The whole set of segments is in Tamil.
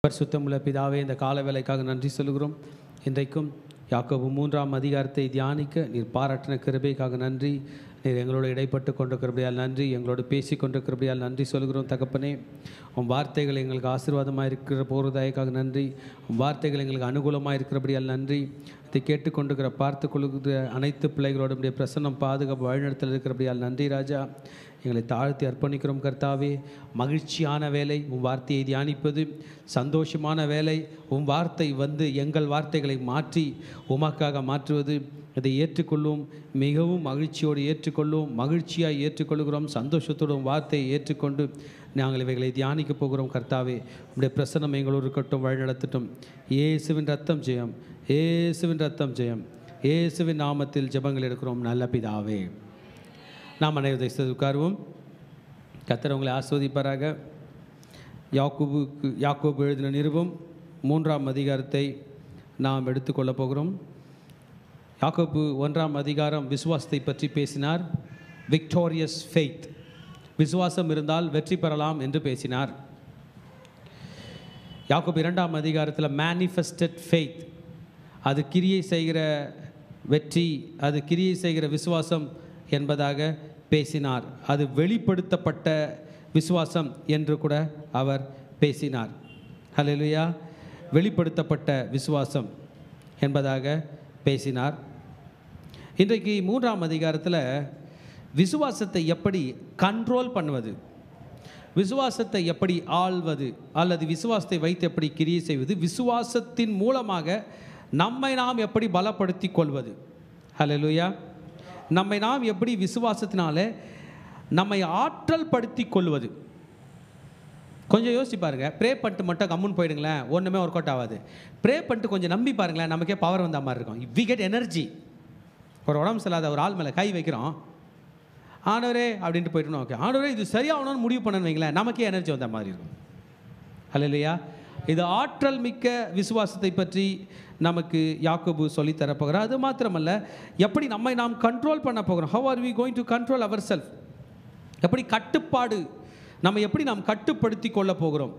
பரிசுத்தமுள்ள பிதாவே, இந்த கால வேலைக்காக நன்றி சொல்கிறோம். இன்றைக்கும் யாக்கோபு 3ஆம் அதிகாரத்தை தியானிக்க நீர் பாராட்டின கிருபைக்காக நன்றி. நீர் எங்களோடு இடைப்பட்டு கொண்டிருக்கிறபடியால் நன்றி, எங்களோடு பேசி கொண்டிருக்கிறபடியால் நன்றி சொல்கிறோம். தகப்பனே, உன் வார்த்தைகள் எங்களுக்கு ஆசீர்வாதமாக இருக்கிற போகிறதாயக்காக நன்றி. உன் வார்த்தைகள் எங்களுக்கு அனுகூலமாக இருக்கிறபடியால் நன்றி. இதை கேட்டுக்கொண்டிருக்கிற பார்த்து கொள்கிற அனைத்து பிள்ளைகளோட பிரசன்னம் பாதுகாப்பு வழிநடத்தல் இருக்கிறபடியால் நன்றி ராஜா. எங்களை தாழ்த்தி அர்ப்பணிக்கிறோம் கர்த்தாவே. மகிழ்ச்சியான வேலை உன் வார்த்தையை தியானிப்பது, சந்தோஷமான வேலை உன் வார்த்தை வந்து எங்கள் வார்த்தைகளை மாற்றி உமக்காக மாற்றுவது. இதை ஏற்றுக்கொள்ளும், மிகவும் மகிழ்ச்சியோடு ஏற்றுக்கொள்ளும், மகிழ்ச்சியாக ஏற்றுக்கொள்கிறோம். சந்தோஷத்தோடு வார்த்தையை ஏற்றுக்கொண்டு நாங்கள் இவைகளை தியானிக்க போகிறோம் கர்த்தாவே. உடைய பிரசன்னம் எங்களோடு இருக்கட்டும், வழிநடத்தட்டும். இயேசுவின் ரத்தம் ஜெயம், இயேசுவின் ரத்தம் ஜெயம். இயேசுவின் நாமத்தில் ஜெபங்கள் எடுக்கிறோம் நல்ல பிதாவே. நாம் அனைவரும் உட்காருவோம். கர்த்தர் உங்களை ஆஸ்வதிப்பாராக. யாக்கோபு எழுதின நிருபம் 3ஆம் அதிகாரத்தை நாம் எடுத்துக்கொள்ளப் போகிறோம். யாக்கோபு 1ஆம் அதிகாரம் விசுவாசத்தை பற்றி பேசினார். விக்டோரியஸ் ஃபெய்த், விசுவாசம் இருந்தால் வெற்றி பெறலாம் என்று பேசினார். யாக்கோபு 2ஆம் அதிகாரத்தில் மேனிஃபெஸ்டட் ஃபெய்த், அது கிரியை செய்கிற வெற்றி, அது கிரியை செய்கிற விசுவாசம் என்பதாக பேசினார். அது வெளிப்படுத்தப்பட்ட விசுவாசம் என்று கூட அவர் பேசினார். ஹல்லேலூயா. வெளிப்படுத்தப்பட்ட விசுவாசம் என்பதாக பேசினார். இன்றைக்கு 3ஆம் அதிகாரத்தில் விசுவாசத்தை எப்படி கண்ட்ரோல் பண்ணுவது, விசுவாசத்தை எப்படி ஆள்வது, அல்லது விசுவாசத்தை வைத்து எப்படி கிரியை செய்வது, விசுவாசத்தின் மூலமாக நம்மை நாம் எப்படி பலப்படுத்தி கொள்வது. ஹல்லேலூயா. நம்மை நாம் எப்படி விசுவாசத்தினால நம்மை ஆற்றல் படுத்தி கொள்வது. கொஞ்சம் யோசிச்சு பாருங்கள். ப்ரே பண்ணிட்டு மட்டும் கம்முன்னு போயிடுங்களேன், ஒன்றுமே ஒர்க் அவுட் ஆகாது. ப்ரே பண்ணிட்டு கொஞ்சம் நம்பி பாருங்களேன், நமக்கே பவர் வந்த மாதிரி இருக்கும். We get energy. ஒரு உடம்பு சரியில்லாத ஒரு ஆள் மேலே கை வைக்கிறோம், ஆண்டவரே அப்படின்ட்டு போயிட்டோம். ஓகே ஆண்டவரே இது சரியாகணும்னு முடிவு பண்ணணும்னு வைங்களேன், நமக்கே எனர்ஜி வந்த மாதிரி இருக்கும். ஹல்லேலூயா. இது ஆற்றல் மிக்க விசுவாசத்தை பற்றி நமக்கு யாக்கோபு சொல்லித்தரப்போகிறார். அது மாத்திரமல்ல, எப்படி நம்மை நாம் கண்ட்ரோல் பண்ண போகிறோம். How are we going to control our self, எப்படி கட்டுப்பாடு, நம்ம எப்படி நாம் கட்டுப்படுத்தி கொள்ள போகிறோம்.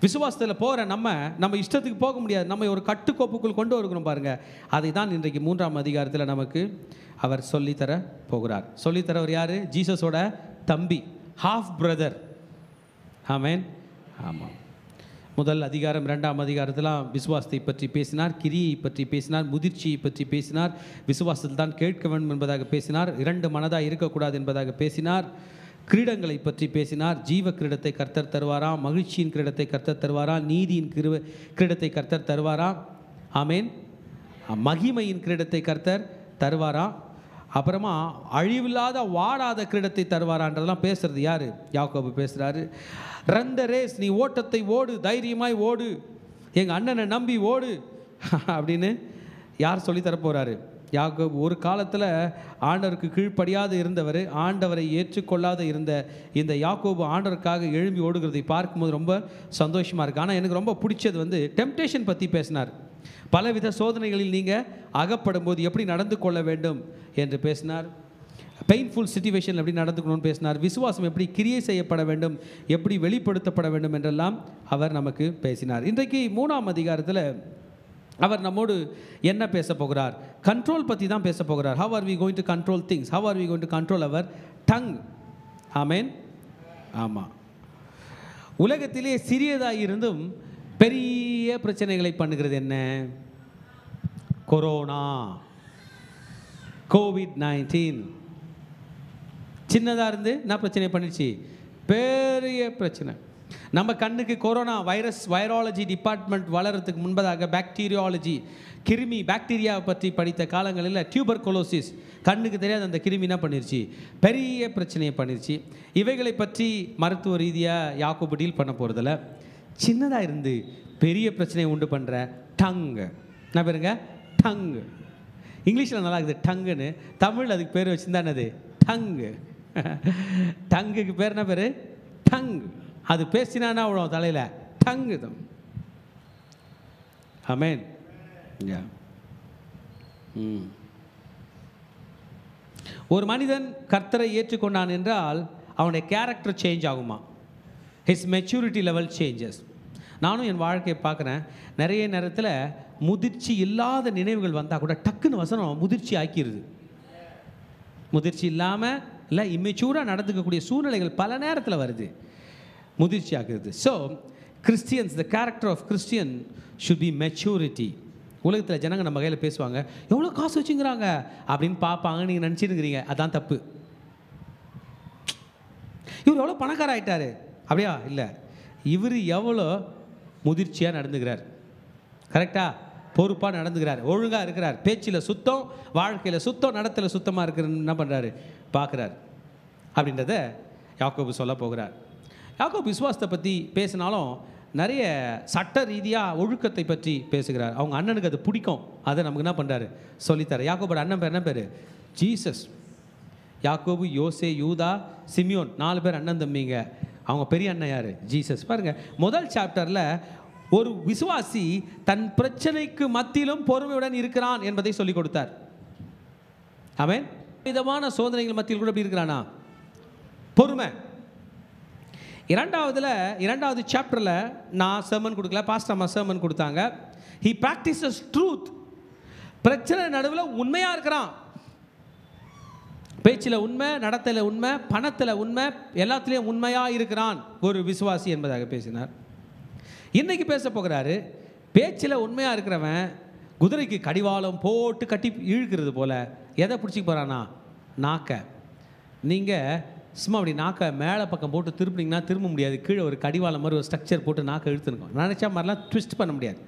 விசுவாசத்தில் போகிற நம்ம இஷ்டத்துக்கு போக முடியாது, நம்ம ஒரு கட்டுக்கோப்புக்குள் கொண்டு வருகிறோம் பாருங்கள். அதை தான் இன்றைக்கு 3ஆம் அதிகாரத்தில் நமக்கு அவர் சொல்லித்தர போகிறார். சொல்லித்தரவர் யார்? ஜீசஸோட தம்பி, ஹாஃப் பிரதர். ஆமென். ஆமாம். முதல் அதிகாரம் 2ஆம் அதிகாரத்தில் விசுவாசத்தை பற்றி பேசினார், கிரியை பற்றி பேசினார், முதிர்ச்சியை பற்றி பேசினார், விசுவாசத்தில் தான் கேட்க வேண்டும் என்பதாக பேசினார், 2 மனதாக இருக்கக்கூடாது என்பதாக பேசினார், கிரீடங்களை பற்றி பேசினார். ஜீவ கிரீடத்தை கர்த்தர் தருவாராம், மகிழ்ச்சியின் கிரீடத்தை கர்த்தர் தருவாராம், நீதியின் கிரீடத்தை கர்த்தர் தருவாராம். ஆமென். மகிமையின் கிரீடத்தை கர்த்தர் தருவாராம். அப்புறமா அழிவில்லாத வாடாத கிரீடத்தை தருவாரான்றதெல்லாம் பேசுறது யார்? யாக்கோபு பேசுகிறாரு. ரன் த ரேஸ், நீ ஓட்டத்தை ஓடு, தைரியமாய் ஓடு, எங்கள் அண்ணனை நம்பி ஓடு அப்படின்னு யார் சொல்லித்தரப்போகிறாரு? யாக்கோபு. ஒரு காலத்தில் ஆண்டவருக்கு கீழ்ப்படியாது இருந்தவர், ஆண்டவரை ஏற்றுக்கொள்ளாத இருந்த இந்த யாக்கோபு ஆண்டவருக்காக எழும்பி ஓடுகிறதை பார்க்கும்போது ரொம்ப சந்தோஷமாக இருக்குது. ஆனால் எனக்கு ரொம்ப பிடிச்சது வந்து டெம்டேஷன் பற்றி பேசினார். பலவித சோதனைகளில் நீங்கள் அகப்படும் போது எப்படி நடந்து கொள்ள வேண்டும் என்று பேசினார். பெயின்ஃபுல் சிச்சுவேஷன் எப்படி நடந்துக்கணும்னு பேசினார். விசுவாசம் எப்படி கிரியை செய்யப்பட வேண்டும், எப்படி வெளிப்படுத்தப்பட வேண்டும் என்றெல்லாம் அவர் நமக்கு பேசினார். இன்றைக்கு 3ஆம் அதிகாரத்தில் அவர் நம்மோடு என்ன பேச போகிறார்? கண்ட்ரோல் பற்றி தான் பேச போகிறார். How are we going to control things, how are we going to control our tongue. Amen. ஆமாம். உலகத்திலே சிறியதாக இருந்தும் பெரிய பிரச்சனைகளை பண்ணுகிறது என்ன? Corona, COVID. சின்னதாக இருந்து என்ன பிரச்சனை பண்ணிடுச்சு? பெரிய பிரச்சனை. நம்ம கண்ணுக்கு கொரோனா வைராலஜி டிபார்ட்மெண்ட் வளர்கிறதுக்கு முன்பதாக பாக்டீரியாலஜி, கிருமி பாக்டீரியாவை பற்றி படித்த காலங்களில் டியூபர்குலோசிஸ், கண்ணுக்கு தெரியாத அந்த கிருமி என்ன பண்ணிருச்சு? பெரிய பிரச்சனையை பண்ணிருச்சு. இவைகளை பற்றி மருத்துவ ரீதியாக யாக்கோபு டீல் பண்ண போகிறதில்ல. சின்னதாக இருந்து பெரிய பிரச்சனையை உண்டு பண்ணுற டங்கு. என்ன பேருங்க? டங்கு. இங்கிலீஷில் நல்லா இருக்குது டங்குன்னு, தமிழ் அதுக்கு பேர் வச்சுருந்தானது டங்கு. டங்குக்கு பேர் என்ன பேர்? டங்கு. அது பேசினானா அவ்வளோ தலையில் டங்கு தான். ஆமென். ஒரு மனிதன் கர்த்தரை ஏற்றுக்கொண்டான் என்றால் அவனுடைய கேரக்டர் சேஞ்ச் ஆகுமா? His maturity level changes. நானும் என் வாழ்க்கையை பார்க்குறேன். நிறைய நேரத்தில் முதிர்ச்சி இல்லாத நினைவுகள் வந்தால் கூட டக்குன்னு வசனம் முதிர்ச்சி ஆக்கிடுது. முதிர்ச்சி இல்லாமல் இல்லை இம்மெச்சூராக நடந்துக்கக்கூடிய சூழ்நிலைகள் பல நேரத்தில் வருது, முதிர்ச்சி ஆக்குறது. So Christians, the character of Christian should be maturity. உலகத்தில் ஜனங்க நம்ம கையில் பேசுவாங்க, எவ்வளோ காசு வச்சுங்கிறாங்க அப்படின்னு பார்ப்பாங்க. நீங்கள் நினச்சிருக்கிறீங்க, அதான் தப்பு. இவர் எவ்வளோ பணக்கார ஆகிட்டாரு அப்படியா? இல்லை, இவர் எவ்வளோ முதிர்ச்சியாக நடந்துக்கிறார், கரெக்டாக பொறுப்பாக நடந்துக்கிறார், ஒழுங்காக இருக்கிறார், பேச்சில் சுத்தம், வாழ்க்கையில் சுத்தம், நடத்தில் சுத்தமாக இருக்கிறன்னு என்ன பண்ணுறாரு பார்க்குறார் அப்படின்றத யாக்கோபு சொல்ல போகிறார். யாக்கோபு விசுவாசத்தை பற்றி பேசினாலும் நிறைய சட்ட ரீதியாக ஒழுக்கத்தை பற்றி பேசுகிறார். அவங்க அண்ணனுக்கு அது பிடிக்கும், அதை நமக்கு என்ன பண்ணுறாரு சொல்லித்தர. யாக்கோபோட அண்ணன் பேர் என்ன பேர்? ஜீசஸ். யாக்கோபு, யோசே, யூதா, சிமியோன், 4 பேர் அண்ணன் தம்பிங்க. அவங்க பெரிய அண்ணன் யார்? ஜீசஸ். பாருங்கள், முதல் சாப்டரில் ஒரு விசுவாசி தன் பிரச்சனைக்கு மத்தியிலும் பொறுமையுடன் இருக்கிறான் என்பதை சொல்லிக் கொடுத்தார். ஆமென். விதமான சோதனைகள் மத்தியில் கூட எப்படி இருக்கிறானா? பொறுமை. இரண்டாவது சாப்டரில் நான் சர்மன் கொடுக்கல, பாஸ்டர் அம்மா சர்மன் கொடுத்தாங்க. He practices truth. பிரச்சனை நடுவில் உண்மையாக இருக்கிறான். பேச்சில் உண்மை, நடத்தில் உண்மை, பணத்தில் உண்மை, எல்லாத்துலேயும் உண்மையாக இருக்கிறான் ஒரு விசுவாசி என்பதாக பேசினார். இன்னைக்கு பேச போகிறாரு, பேச்சில் உண்மையாக இருக்கிறவன் குதிரைக்கு கடிவாளம் போட்டு கட்டி இழுக்கிறது போல எதை பிடிச்சிக்க போகிறானா? நாக்க. நீங்கள் சும்மா அப்படி நாக்கை மேலே பக்கம் போட்டு திருப்பினீங்கன்னா திரும்ப முடியாது. கீழே ஒரு கடிவாளம் மாதிரி ஒரு ஸ்ட்ரக்சர் போட்டு நாக்கை இழுத்துருக்கோம். நினச்சா மாதிரிலாம் ட்விஸ்ட் பண்ண முடியாது.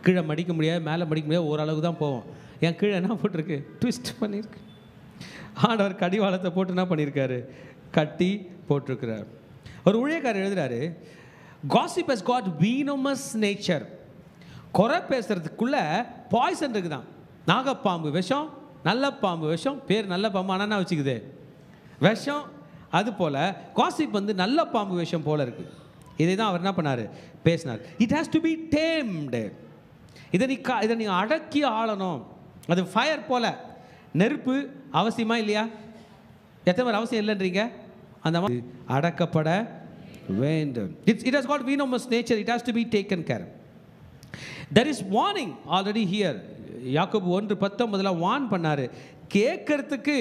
கீழே மடிக்க முடியாது, மேலே மடிக்க முடியாது, ஓரளவுக்கு தான் போவோம். என் கீழே என்ன போட்டிருக்கு? ட்விஸ்ட் பண்ணியிருக்கு. ஆண்டவர் கடிவாளத்தை போட்டு என்ன பண்ணியிருக்காரு? கட்டி போட்டிருக்கிறார். ஒரு ஊழியக்காரர் எழுதுகிறாரு, gossip has got venomous nature. குறை பேசுறதுக்குள்ள பாய்சன் இருக்குதான். நாகப்பாம்பு விஷம், நல்ல பாம்பு விஷம். பேர் நல்ல பாம்பு, ஆனால் என்ன வச்சுக்குது? விஷம். அது போல் காசிப் வந்து நல்ல பாம்பு விஷம் போல இருக்குது. இதை தான் அவர் என்ன பண்ணார்? பேசினார். It has to be tamed. இதை நீ அடக்கி ஆளணும். அது ஃபயர் போல. நெருப்பு அவசியமா இல்லையா? எத்தனை பேர் அவசியம் இல்லைன்றீங்க? அந்த மாதிரி அடக்கப்பட வேண்டும். It has got venomous nature. It has to be taken care. There is warning already here. யாக்கோபு 1:19 வார்ன் பண்ணாரு. கேட்கறதுக்கு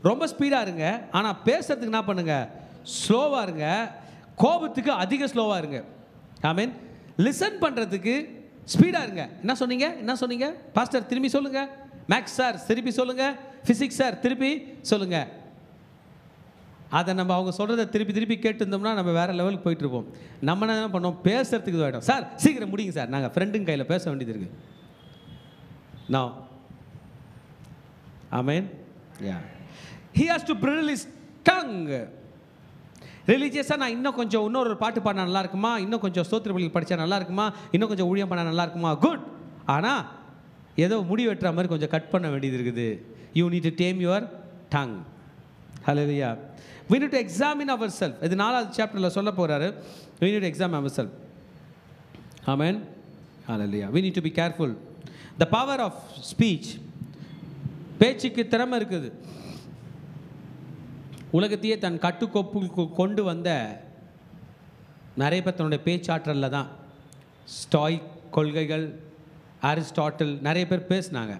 ரொம்ப ஸ்பீடாக இருங்க, ஆனால் பேசுறதுக்கு என்ன பண்ணுங்க? ஸ்லோவாக இருங்க. கோபத்துக்கு அதிக ஸ்லோவாக இருங்க. ஆமீன். லிசன் பண்ணுறதுக்கு ஸ்பீடாக இருங்க. என்ன சொன்னீங்க பாஸ்டர்? திரும்பி சொல்லுங்க. மேக்ஸ் சார் திருப்பி சொல்லுங்க. ஃபிசிக்ஸ் சார் திருப்பி சொல்லுங்க. அதை நம்ம அவங்க சொல்கிறத திருப்பி கேட்டு இருந்தோம்னா நம்ம வேறு லெவலுக்கு போயிட்டு இருப்போம். நம்ம என்ன பண்ணோம்? பேசுறதுக்கு இதுவாகிடும். சார் சீக்கிரம் முடியுங்க சார், நாங்கள் ஃப்ரெண்டுங்க கையில் பேச வேண்டியது இருக்குது. நான் ஆமீன். He has to bridle his tongue. ரிலீஜியஸாக நான் இன்னொரு பாட்டு பாடினா நல்லா இருக்குமா, இன்னும் கொஞ்சம் ஸ்தோத்திர பலிகள் படித்தா நல்லா இருக்குமா, இன்னும் கொஞ்சம் ஊழியம் பண்ணால் நல்லா இருக்குமா? குட். ஆனால் ஏதோ முடி வெட்டுற மாதிரி கொஞ்சம் கட் பண்ண வேண்டியது இருக்குது. You need to tame your tongue. Hallelujah. we need to examine ourselves. இது 4வது சாப்டரில் சொல்ல போகிறாரு. we need to examine ourselves. amen. hallelujah. we need to be careful. the power of speech. பேச்சுக்கு திறமை இருக்குது. உலகத்தையே தன் கட்டுக்கோப்புக்கு கொண்டு வந்த நிறைய பேர் தன்னுடைய பேச்சாற்றலில் தான். ஸ்டாய்க் கொள்கைகள், அரிஸ்டாட்டில், நிறைய பேர் பேசினாங்க.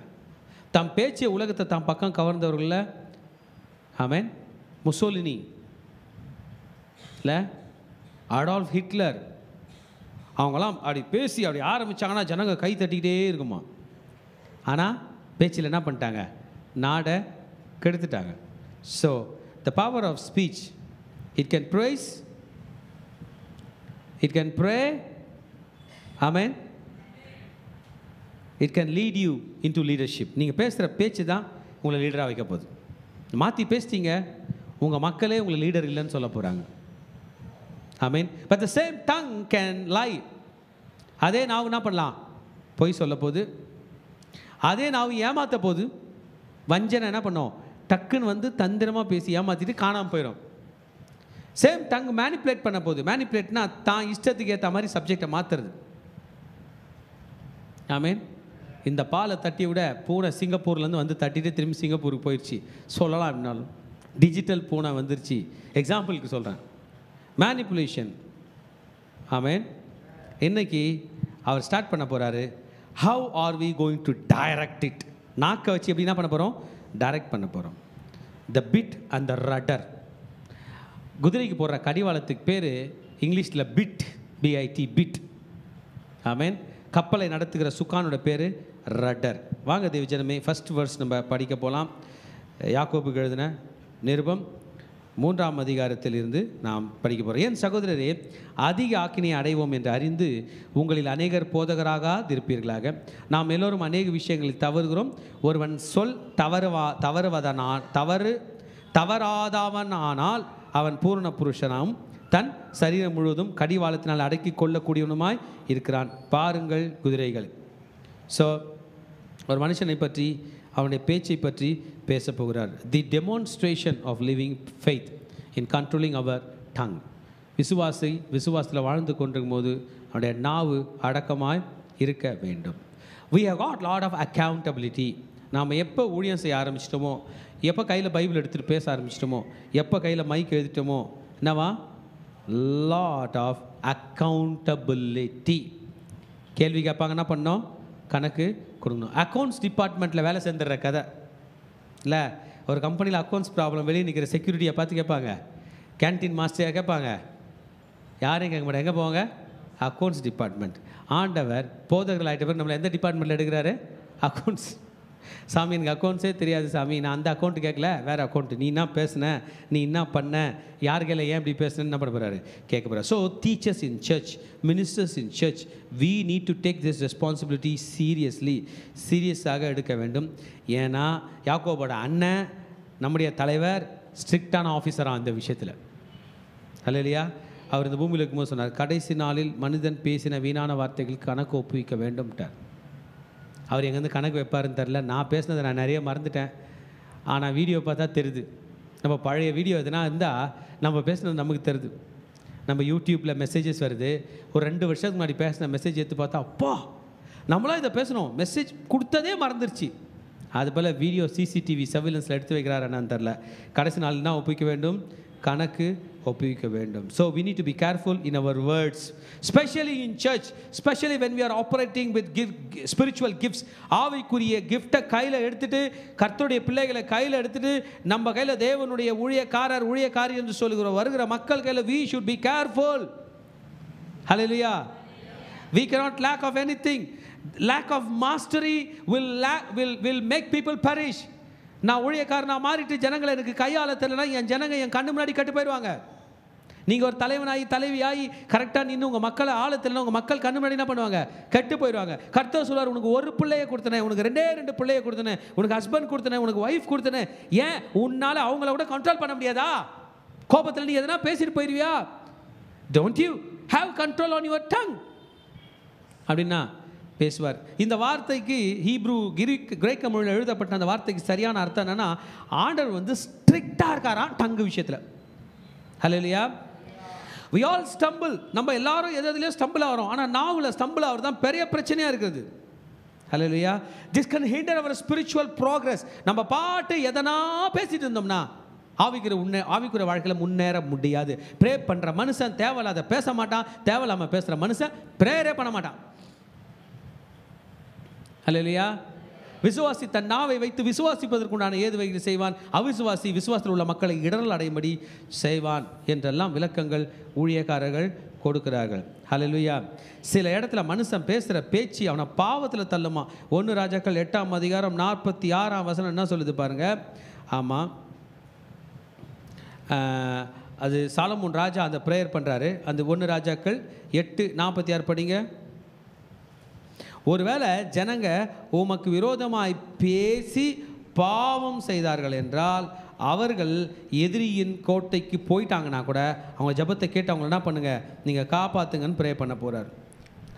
தம் பேச்சிய உலகத்தை தம் பக்கம் கவர்ந்தவர்களில் ஆமென் முசோலினி இல்லை, அடால்ஃப் ஹிட்லர், அவங்களாம் அப்படி பேசி அப்படி ஆரம்பித்தாங்கன்னா ஜனங்க கை தட்டிக்கிட்டே இருக்குமா. ஆனால் பேச்சில் என்ன பண்ணிட்டாங்க? நாடை கெடுத்துட்டாங்க. So the power of speech, it can praise, it can pray, amen, it can lead you into leadership. நீங்கள் பேசுகிற பேச்சு தான் உங்களை லீடராக வைக்க போகுது. மாற்றி பேசிட்டீங்க, உங்கள் மக்களே உங்களை லீடர் இல்லைன்னு சொல்ல போகிறாங்க. amen. but the same tongue can lie. அதே நாவு என்ன பண்ணலாம்? பொய் சொல்ல போகுது. அதே நாவு ஏமாற்ற போகுது. வஞ்சனை என்ன பண்ணோம்? டக்குன்னு வந்து தந்திரமாக பேசி ஏமாற்றிட்டு காணாமல் போயிடும். சேம் டங் மேனிப்புலேட் பண்ண போகுது. மேனிப்புலேட்னா தான் இஷ்டத்துக்கு ஏற்ற மாதிரி சப்ஜெக்டை மாற்றுறது. ஆமீன். இந்த பாலை தட்டி விட பூனை சிங்கப்பூர்லேருந்து வந்து தட்டிட்டு திரும்பி சிங்கப்பூருக்கு போயிடுச்சு சொல்லலாம். அப்படின்னாலும் டிஜிட்டல் பூனை வந்துருச்சு. எக்ஸாம்பிளுக்கு சொல்கிறேன். மேனிப்புலேஷன். ஆமீன். இன்னைக்கு அவர் ஸ்டார்ட் பண்ண போகிறாரு. How are we going to direct it? நாக்கை வச்சு எப்படி என்ன பண்ண போகிறோம்? டைரக்ட் பண்ண போகிறோம். The bit and the rudder. குதிரைக்கு போடுற கடிவாளத்துக்கு பேர் இங்கிலீஷில் பிட், பிஐடி, பிட். ஆமேன். கப்பலை நடத்துகிற சுக்கானோட பேர் ரட்டர். வாங்க தேவஜனமே, ஃபர்ஸ்ட் வேர்ஸ் நம்ம படிக்க போகலாம். யாக்கோபுக்கு எழுதின நிருபம் 3ஆம் அதிகாரத்தில் இருந்து நாம் படிக்க போகிறோம். என் சகோதரரே, அதிக ஆக்கினை அடைவோம் என்று அறிந்து உங்களில் அநேகர் போதகராக இருப்பீர்களாக. நாம் எல்லோரும் அநேக விஷயங்களில் தவறுகிறோம். ஒருவன் சொல் தவறாதவன் ஆனால் அவன் பூரண புருஷனாகவும் தன் சரீரம் முழுவதும் கடிவாளத்தினால் அடக்கி கொள்ளக்கூடியவனுமாய் இருக்கிறான். பாருங்கள் குதிரைகள். ஸோ ஒரு மனுஷனை பற்றி, அவனுடைய பேச்சை பற்றி பேச போகிறார். The demonstration of living faith in controlling our tongue. விசுவாசத்தில் வாழ்ந்து கொண்டிருக்கும் போது அவனுடைய நாவு அடக்கமாய் இருக்க வேண்டும். we have got lot of accountability. நாம் எப்போ ஊழியம் செய்ய ஆரம்பிச்சிட்டோமோ, எப்போ கையில் பைபிள் எடுத்துகிட்டு பேச ஆரம்பிச்சிட்டோமோ, எப்போ கையில் மைக் எழுதிட்டோமோ, என்னவா? Lot of accountability. கேள்வி கேட்பாங்க, என்ன பண்ணோம்? கணக்கு கொடுக்கணும். அக்கௌண்ட்ஸ் டிபார்ட்மெண்ட்டில் வேலை செஞ்சிடற கதை இல்லை. ஒரு கம்பெனியில் அக்கௌண்ட்ஸ் ப்ராப்ளம், வெளியே நிற்கிற செக்யூரிட்டியை பார்த்து கேட்பாங்க, கேன்டீன் மாஸ்டரையாக கேட்பாங்க, யாரையும் கேட்க மாட்டேன். எங்கே போவாங்க? Accounts department. ஆண்டவர் போதகர்கள் ஆகிட்ட பேர் நம்மளை எந்த டிபார்ட்மெண்ட்டில் எடுக்கிறாரு? அக்கௌண்ட்ஸ். சாமி, எனக்கு அக்கௌண்ட்ஸே தெரியாது சாமி, நான் அந்த அக்கௌண்ட்டு கேட்கல, வேறு அக்கௌண்ட்டு. நீ என்ன பேசுன, நீ என்ன பண்ண, யார் கையில் ஏன் இப்படி பேசுனேன்னு என்ன பண்ண போகிறாரு? கேட்க போகிறார். So teachers in church, ministers in church, we need to take this responsibility சீரியஸாக எடுக்க வேண்டும். ஏன்னா யாக்கோபோட அண்ணன், நம்முடைய தலைவர், ஸ்ட்ரிக்டான ஆஃபீஸராக அந்த விஷயத்தில். அல்லையா? அவர் இந்த பூமியில் இருக்கும்போது சொன்னார், கடைசி நாளில் மனிதன் பேசின வீணான வார்த்தைகள் கணக்கு ஒப்புவிக்க வேண்டும்ட்டார். அவர் எங்கேருந்து கணக்கு வைப்பாருன்னு தெரில. நான் பேசினதை நான் நிறைய மறந்துட்டேன். ஆனால் வீடியோ பார்த்தா தெரியுது. நம்ம பழைய வீடியோ எதுனா இருந்தால் நம்ம பேசினது நமக்கு தெரியுது. நம்ம யூடியூப்பில் மெசேஜஸ் வருது. ஒரு 2 வருஷத்துக்கு முன்னாடி பேசின மெசேஜ் எடுத்து பார்த்தா, அப்பா நம்மளாம் இதை பேசணும், மெசேஜ் கொடுத்ததே மறந்துருச்சு. அதுபோல் வீடியோ சிசிடிவி சர்வேலன்ஸில் எடுத்து வைக்கிறாரு என்னன்னு தெரில. கடைசி நாள் என்ன ஒப்புவிக்க வேண்டும்? கணக்கு ஒப்புவிக்க வேண்டும். So we need to be careful in our words, especially in church, especially when we are operating with spiritual gifts. ஆவிக்குரிய கிஃப்ட்டை கையில் எடுத்துட்டு, கர்த்தருடைய பிள்ளைகளை கையில் எடுத்துட்டு, நம்ம கையில் தேவனுடைய ஊழியக்காரி என்று சொல்லுகிற வருகிற மக்கள் கையில் we should be careful. Hallelujah. We cannot lack of anything. Lack of mastery will make people perish. நான் ஊழியக்காரனா மாறிட்டு ஜனங்களை எனக்கு கையாள தெரியலனா என் ஜனங்க என் கண்ணு முன்னாடி கட்டு போயிடுவாங்க. நீங்கள் ஒரு தலைவனாகி தலைவியாகி கரெக்டாக நின்று உங்கள் மக்களை ஆள தெரியல, உங்கள் மக்கள் கண்ணு முன்னாடி என்ன பண்ணுவாங்க? கெட்டு போயிடுவாங்க. கர்த்தர் சொல்வார், உனக்கு ஒரு பிள்ளையை கொடுத்தனே, உனக்கு 2 பிள்ளையை கொடுத்தனே, உனக்கு ஹஸ்பண்ட் கொடுத்தனே, உனக்கு ஒய்ஃப் கொடுத்தனே, ஏன் உன்னால் அவங்கள கூட கண்ட்ரோல் பண்ண முடியாதா? கோபத்தில் நீ எதனா பேசிட்டு போயிடுவியா? Don't you have control on your tongue அப்படின்னா பேசுவார். இந்த வார்த்தைக்கு ஹீப்ரூ கிரேக்க மொழியில் எழுதப்பட்ட அந்த வார்த்தைக்கு சரியான அர்த்தம் என்னன்னா, ஆண்டவர் வந்து ஸ்ட்ரிக்டாக இருக்காராம் டங்கு விஷயத்தில். ஹல்லேலூயா. we all stumble. நம்ம எல்லாரும் எதுலயும் ஸ்டம்பிள் ஆகிறோம். ஆனால் நாவில் ஸ்டம்பிள் ஆகிறது தான் பெரிய பிரச்சனையாக இருக்குது. ஹல்லேலூயா. this can hinder our spiritual progress. நம்ம பாட்டு எதனா பேசிட்டு இருந்தோம்னா ஆவிக்குரிய வாழ்க்கையில் முன்னேற முடியாது. ப்ரே பண்ணுற மனுஷன் தேவையில்லாத பேச மாட்டான், தேவையில்லாமல் பேசுகிற மனுஷன் ப்ரேயரே பண்ண மாட்டான். ஹல்லேலூயா. விசுவாசி தன் நாவை வைத்து விசுவாசிப்பதற்குண்டான ஏது வகையில் செய்வான், அவிசுவாசி விசுவாசத்தில் உள்ள மக்களை இடரல் அடையும்படி செய்வான் என்றெல்லாம் விளக்கங்கள் ஊழியக்காரர்கள் கொடுக்கிறார்கள். ஹல்லேலூயா. சில இடத்துல மனுஷன் பேசுகிற பேச்சு அவனை பாவத்தில் தள்ளுமா. 1 ராஜாக்கள் 8ஆம் அதிகாரம் 46ஆம் வசனம் என்ன சொல்லுது பாருங்க. ஆமாம், அது சாலமோன் ராஜா அந்த ப்ரேயர் பண்ணுறாரு. அந்த 1 ராஜாக்கள் 8:46 படிங்க. ஒருவேளை ஜனங்க உமக்கு விரோதமாய் பேசி பாவம் செய்தார்கள் என்றால், அவர்கள் எதிரியின் கோட்டைக்கு போயிட்டாங்கன்னா கூட அவங்க ஜெபத்தை கேட்டு அவங்க என்ன பண்ணுங்க, நீங்கள் காப்பாற்றுங்கன்னு ப்ரே பண்ண போகிறார்.